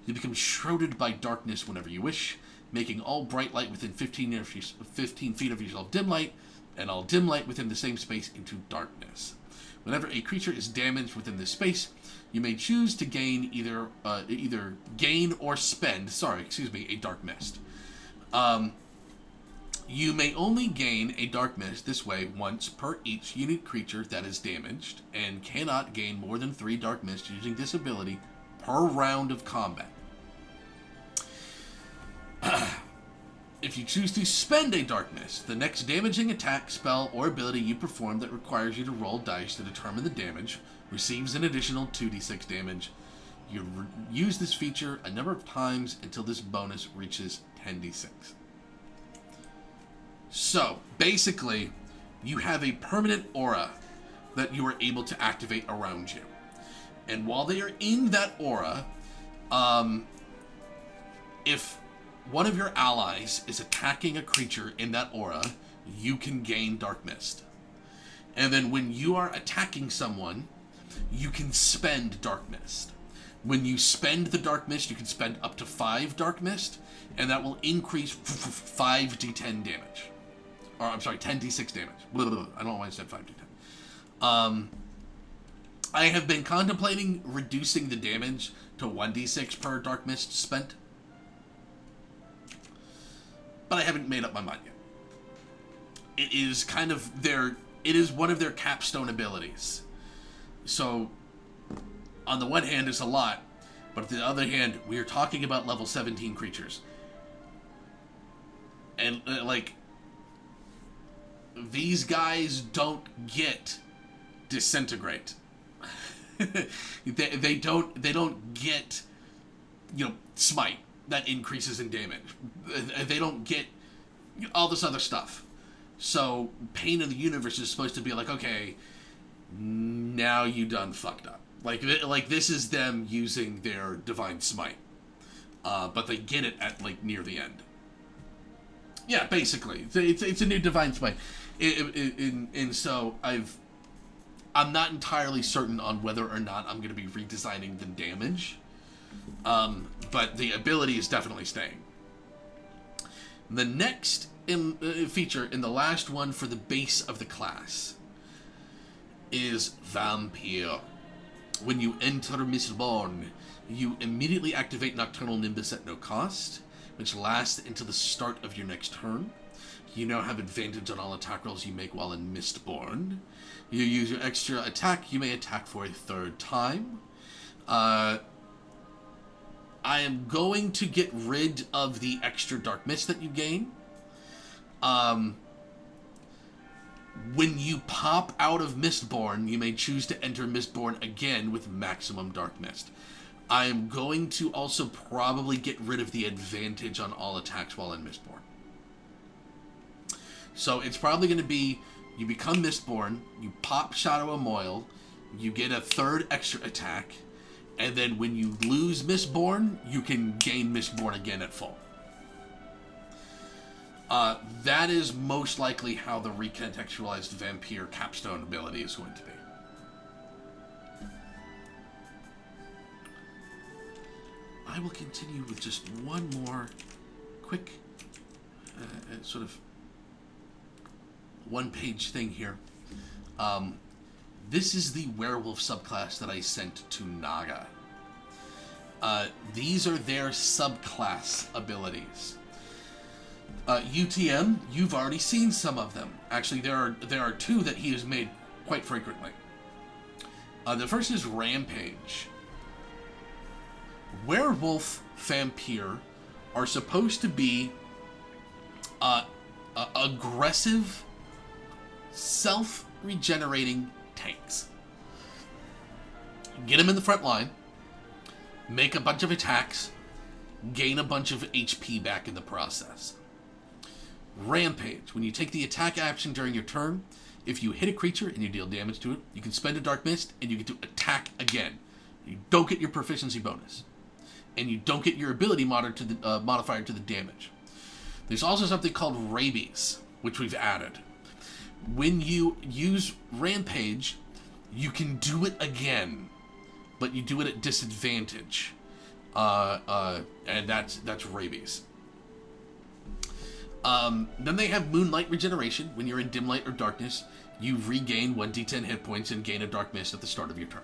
You become shrouded by darkness whenever you wish, making all bright light within 15 feet of yourself dim light, and all dim light within the same space into darkness. Whenever a creature is damaged within this space, you may choose to gain either gain or spend, a Dark Mist. You may only gain a Dark Mist this way once per each unique creature that is damaged, and cannot gain more than 3 Dark Mists using this ability per round of combat. If you choose to spend a Dark Mist, the next damaging attack, spell, or ability you perform that requires you to roll dice to determine the damage receives an additional 2d6 damage. You use this feature a number of times until this bonus reaches 10d6. So, basically, you have a permanent aura that you are able to activate around you. And while they are in that aura, if one of your allies is attacking a creature in that aura, you can gain Dark Mist. And then when you are attacking someone, you can spend Dark Mist. When you spend the Dark Mist, you can spend up to 5 Dark Mist, and that will increase 5d10 damage. Or, I'm sorry, 10d6 damage. I don't know why I said 5d10. I have been contemplating reducing the damage to 1d6 per Dark Mist spent, but I haven't made up my mind yet. It is kind of it is one of their capstone abilities. So, on the one hand, it's a lot, but on the other hand, we are talking about level 17 creatures. And, these guys don't get Disintegrate. they don't get, Smite that increases in damage. They don't get all this other stuff. So Pain in the Universe is supposed to be like, okay, now you done fucked up. Like this is them using their Divine Smite, but they get it at near the end. Yeah, basically, it's a new Divine Smite, and so I'm not entirely certain on whether or not I'm going to be redesigning the damage. But the ability is definitely staying. The next feature, in the last one for the base of the class, is Vampire. When you enter Mistborn, you immediately activate Nocturnal Nimbus at no cost, which lasts until the start of your next turn. You now have advantage on all attack rolls you make while in Mistborn. You use your extra attack, you may attack for a 3rd time. I am going to get rid of the extra Dark Mist that you gain. When you pop out of Mistborn, you may choose to enter Mistborn again with maximum Dark Mist. I am going to also probably get rid of the advantage on all attacks while in Mistborn. So it's probably going to be You become Mistborn, you pop Shadow of Moil, you get a third extra attack, and then when you lose Mistborn, you can gain Mistborn again at full. That is most likely how the recontextualized Vampire capstone ability is going to be. I will continue with just one more quick sort of one-page thing here. This is the werewolf subclass that I sent to Naga. These are their subclass abilities. UTM, you've already seen some of them. Actually, there are two that he has made quite frequently. The first is Rampage. Werewolf Vampire are supposed to be aggressive, self-regenerating tanks. Get them in the front line, make a bunch of attacks, gain a bunch of HP back in the process. Rampage. When you take the attack action during your turn, if you hit a creature and you deal damage to it, you can spend a Dark Mist and you get to attack again. You don't get your proficiency bonus. And you don't get your ability modifier to the damage. There's also something called Rabies, which we've added. When you use Rampage, you can do it again, but you do it at disadvantage. And that's Rabies. Then they have Moonlight Regeneration. When you're in dim light or darkness, you regain 1d10 hit points and gain a Dark Mist at the start of your turn.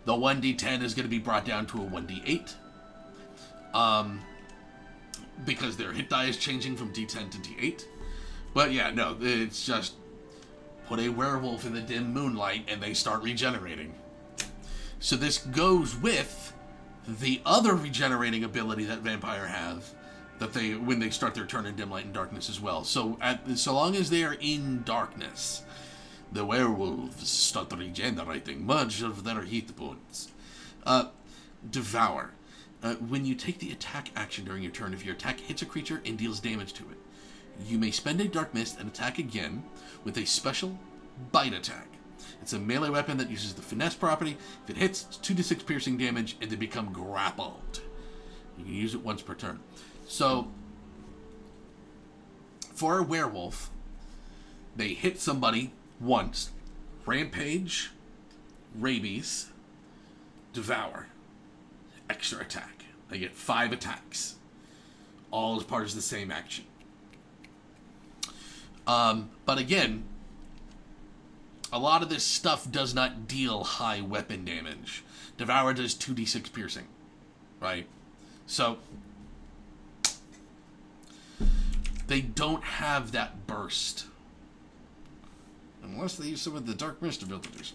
The 1d10 is going to be brought down to a 1d8. Because their hit die is changing from d10 to d8. But yeah, no, it's just put a werewolf in the dim moonlight and they start regenerating. So this goes with the other regenerating ability that vampire have, that they when they start their turn in dim light and darkness as well. So so long as they are in darkness, the werewolves start regenerating much of their hit points. Devour. When you take the attack action during your turn, if your attack hits a creature and deals damage to it, you may spend a Dark Mist and attack again with a special bite attack. It's a melee weapon that uses the finesse property. If it hits, it's 2d6 piercing damage, and they become grappled. You can use it once per turn. So, for a werewolf, they hit somebody once. Rampage, Rabies, Devour. Extra attack. They get 5 attacks. All as part of the same action. But again, a lot of this stuff does not deal high weapon damage. Devour does 2d6 piercing. Right? So, they don't have that burst. Unless they use some of the Dark Mist abilities.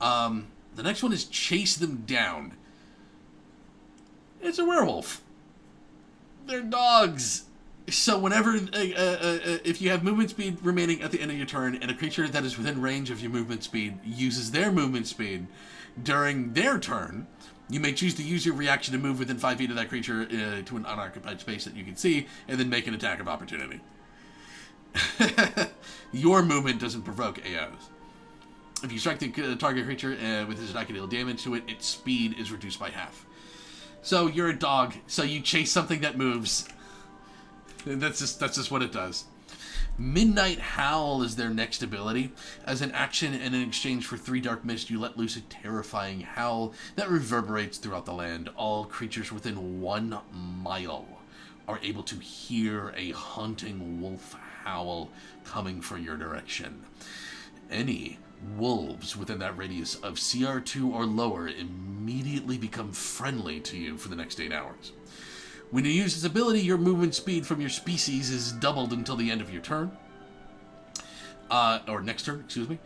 The next one is Chase Them Down. It's a werewolf. They're dogs. So whenever, if you have movement speed remaining at the end of your turn, and a creature that is within range of your movement speed uses their movement speed during their turn, you may choose to use your reaction to move within 5 feet of that creature to an unoccupied space that you can see, and then make an attack of opportunity. Your movement doesn't provoke AOs. If you strike the target creature with his attack and deal damage to it, its speed is reduced by half. So you're a dog, so you chase something that moves. That's just what it does. Midnight Howl is their next ability. As an action and in exchange for 3 Dark Mist, you let loose a terrifying howl that reverberates throughout the land. All creatures within 1 mile are able to hear a haunting wolf howl coming from your direction. Any wolves within that radius of CR2 or lower immediately become friendly to you for the next 8 hours. When you use this ability, your movement speed from your species is doubled until the end of your turn. Or next turn, excuse me.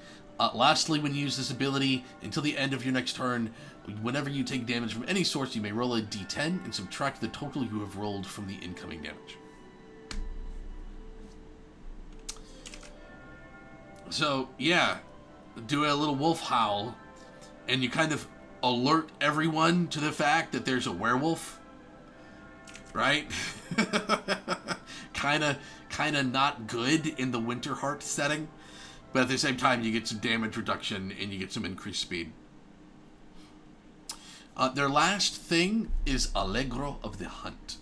Lastly, when you use this ability until the end of your next turn, whenever you take damage from any source, you may roll a d10 and subtract the total you have rolled from the incoming damage. So, yeah, do a little wolf howl, and you kind of alert everyone to the fact that there's a werewolf. Right? Kinda not good in the Winterheart setting. But at the same time, you get some damage reduction and you get some increased speed. Their last thing is Allegro of the Hunt.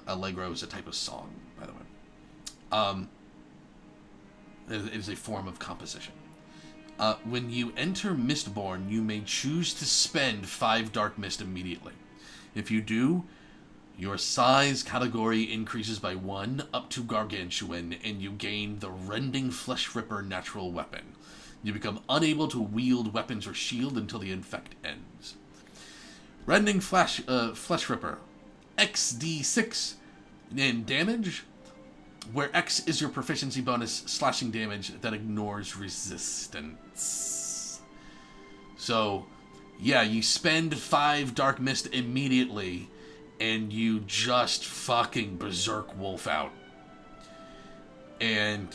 Allegro is a type of song, by the way. It is a form of composition. When you enter Mistborn, you may choose to spend 5 Dark Mist immediately. If you do, your size category increases by 1 up to Gargantuan, and you gain the Rending Flesh Ripper natural weapon. You become unable to wield weapons or shield until the infect ends. Rending Flesh Ripper. XD6 in damage, where X is your proficiency bonus slashing damage that ignores resistance. So, yeah, you spend 5 Dark Mist immediately, and you just fucking berserk wolf out. And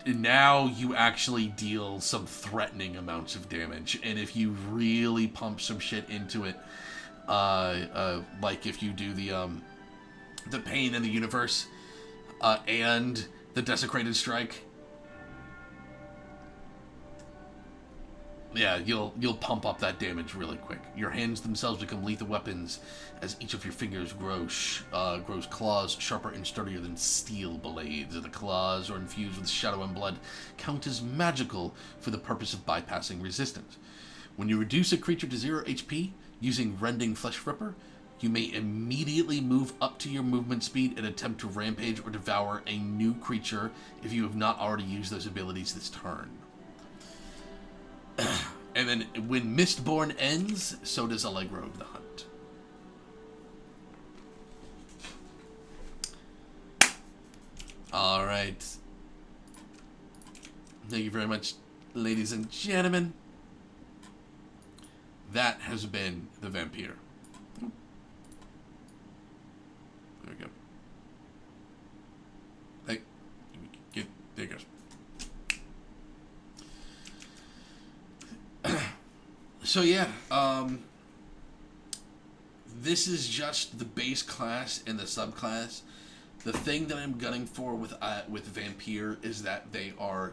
now you actually deal some threatening amounts of damage. And if you really pump some shit into it, like if you do the Pain in the Universe, and the Desecrated Strike, yeah, you'll pump up that damage really quick. Your hands themselves become lethal weapons as each of your fingers grows claws sharper and sturdier than steel blades. The claws are infused with shadow and blood, count as magical for the purpose of bypassing resistance. When you reduce a creature to 0 HP using Rending Flesh Ripper, you may immediately move up to your movement speed and attempt to rampage or devour a new creature if you have not already used those abilities this turn. And then when Mistborn ends, so does Allegro of the Hunt. Alright. Thank you very much, ladies and gentlemen. That has been the Vampire. There we go. Hey, there it goes. So yeah, this is just the base class and the subclass. The thing that I'm gunning for with Vampire is that they are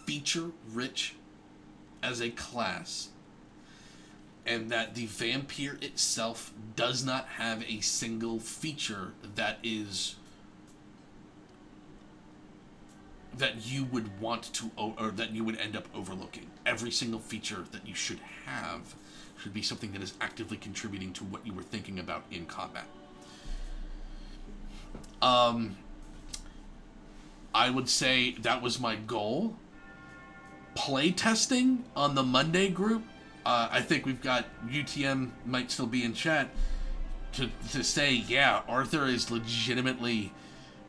feature rich as a class, and that the Vampire itself does not have a single feature that you would want to, or that you would end up overlooking. Every single feature that you should have should be something that is actively contributing to what you were thinking about in combat. I would say that was my goal. Playtesting on the Monday group, I think we've got UTM might still be in chat to say, yeah, Arthur is legitimately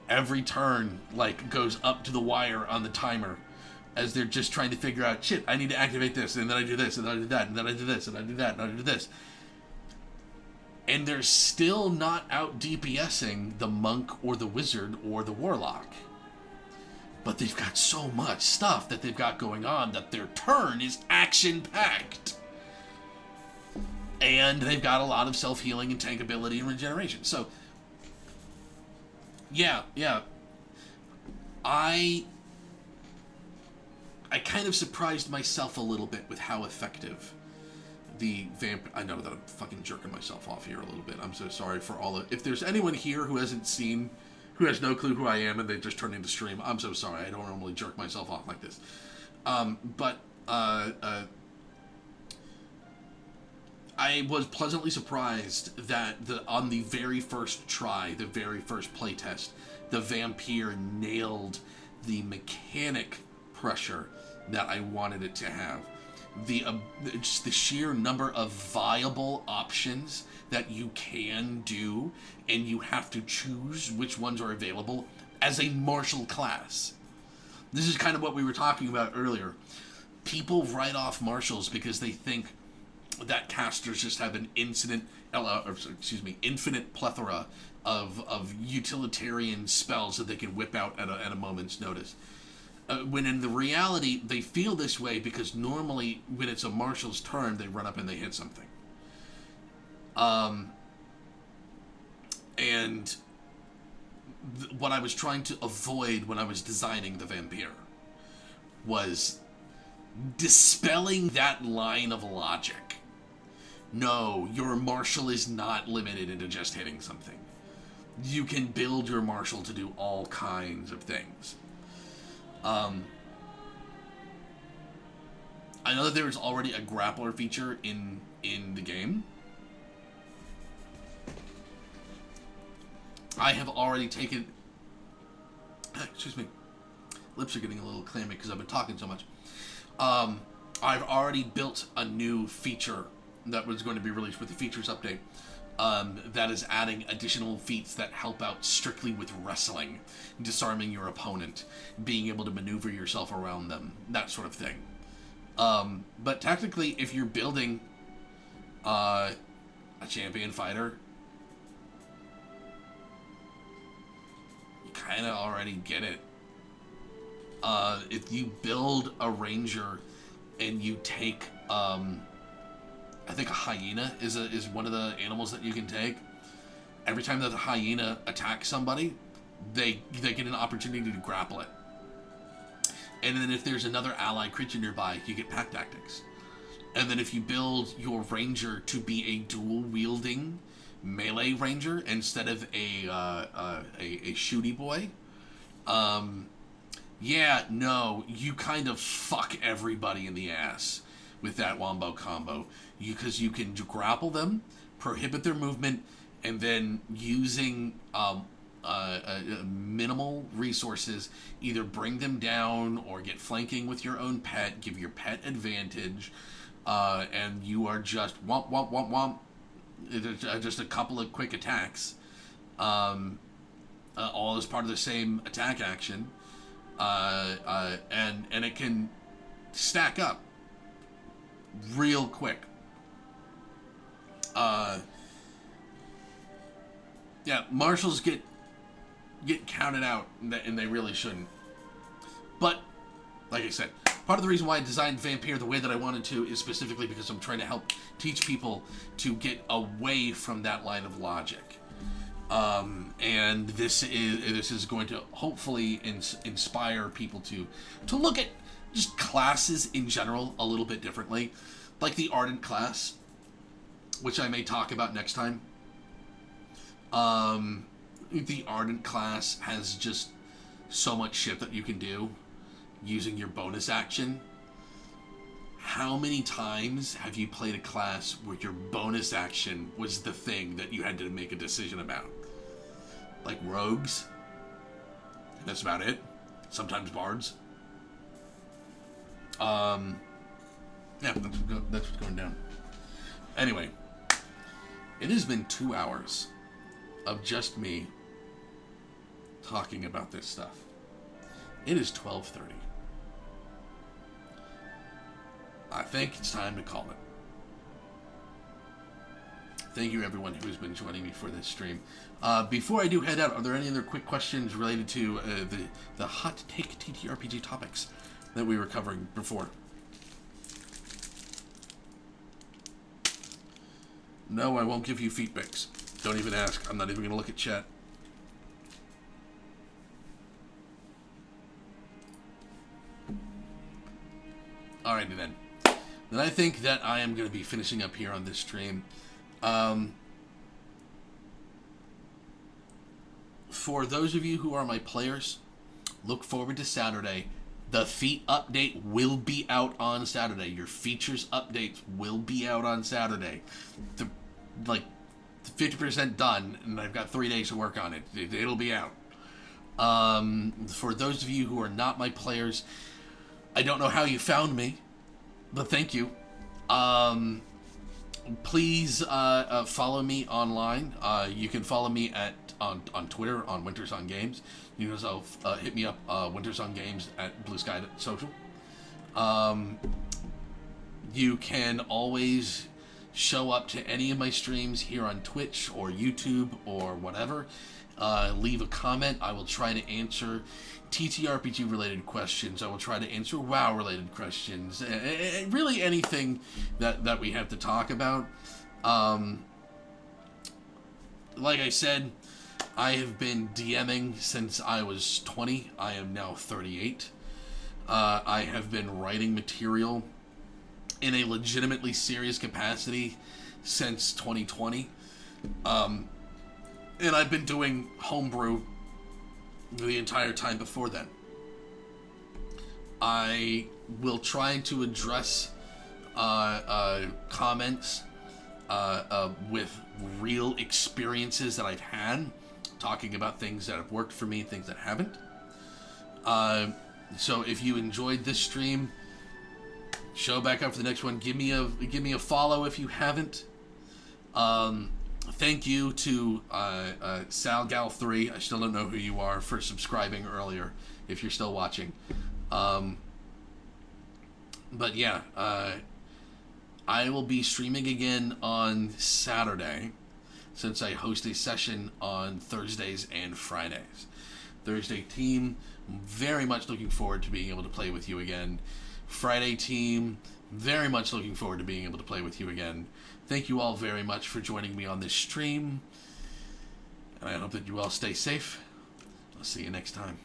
every turn goes up to the wire on the timer as they're just trying to figure out, shit, I need to activate this, and then I do this, and then I do that, and then I do this, and I do that, and I do this. And they're still not out DPSing the monk or the wizard or the warlock. But they've got so much stuff that they've got going on that their turn is action-packed. And they've got a lot of self-healing and tankability and regeneration. So, yeah. I kind of surprised myself a little bit with how effective the I know that I'm fucking jerking myself off here a little bit. I'm so sorry for all if there's anyone here who has no clue who I am and they just turned into stream, I'm so sorry. I don't normally jerk myself off like this. But I was pleasantly surprised that on the very first try, the very first playtest, the Vampire nailed the mechanic pressure that I wanted it to have. Just the sheer number of viable options that you can do, and you have to choose which ones are available as a martial class. This is kind of what we were talking about earlier. People write off martials because they think that casters just have an infinite plethora of utilitarian spells that they can whip out at a moment's notice. When in the reality, they feel this way because normally when it's a marshal's turn, they run up and they hit something. And what I was trying to avoid when I was designing the Vampire was dispelling that line of logic. No, your martial is not limited into just hitting something. You can build your martial to do all kinds of things. I know that there is already a grappler feature in the game. I have already taken... Excuse me. Lips are getting a little clammy because I've been talking so much. I've already built a new feature that was going to be released with the features update. That is adding additional feats that help out strictly with wrestling, disarming your opponent, being able to maneuver yourself around them, that sort of thing. But technically, if you're building a champion fighter, you kind of already get it. If you build a ranger and you take, I think a hyena is one of the animals that you can take. Every time that the hyena attacks somebody, they get an opportunity to grapple it. And then if there's another allied creature nearby, you get pack tactics. And then if you build your ranger to be a dual-wielding melee ranger instead of a shooty boy, yeah, no, you kind of fuck everybody in the ass with that wombo combo. Because you can grapple them, prohibit their movement, and then using minimal resources, either bring them down or get flanking with your own pet, give your pet advantage, and you are just womp, womp, womp, womp. Just a couple of quick attacks, all as part of the same attack action, and it can stack up real quick. Yeah, marshals get counted out, and they really shouldn't. But, like I said, part of the reason why I designed Vampire the way that I wanted to is specifically because I'm trying to help teach people to get away from that line of logic. And this is going to hopefully inspire people to look at just classes in general a little bit differently. Like the Ardent class, which I may talk about next time. The Ardent class has just so much shit that you can do using your bonus action. How many times have you played a class where your bonus action was the thing that you had to make a decision about? Like rogues. And that's about it. Sometimes bards. Yeah, that's what's going down. Anyway, it has been 2 hours of just me talking about this stuff. It is 12:30. I think it's time to call it. Thank you, everyone who's been joining me for this stream. Before I do head out, are there any other quick questions related to the hot take TTRPG topics that we were covering before? No, I won't give you feedbacks. Don't even ask. I'm not even going to look at chat. Alrighty then. Then I think that I am going to be finishing up here on this stream. For those of you who are my players, look forward to Saturday. The feat update will be out on Saturday. Your features updates will be out on Saturday. 50% done, and I've got 3 days to work on it. It'll be out. For those of you who are not my players, I don't know how you found me, but thank you. Please follow me online. You can follow me on Twitter on Winters on Games. You can also hit me up Winters on Games at Blue Sky Social. You can always show up to any of my streams here on Twitch or YouTube or whatever. Leave a comment. I will try to answer TTRPG related questions. I will try to answer WoW related questions. Really anything that we have to talk about. Like I said, I have been DMing since I was 20. I am now 38. I have been writing material in a legitimately serious capacity since 2020. And I've been doing homebrew the entire time before then. I will try to address comments with real experiences that I've had, talking about things that have worked for me, things that haven't. So if you enjoyed this stream, show back up for the next one. Give me a follow if you haven't. Thank you to SalGal3. I still don't know who you are, for subscribing earlier, if you're still watching. But yeah, I will be streaming again on Saturday, since I host a session on Thursdays and Fridays. Thursday team, very much looking forward to being able to play with you again. Friday team, very much looking forward to being able to play with you again. Thank you all very much for joining me on this stream, and I hope that you all stay safe. I'll see you next time.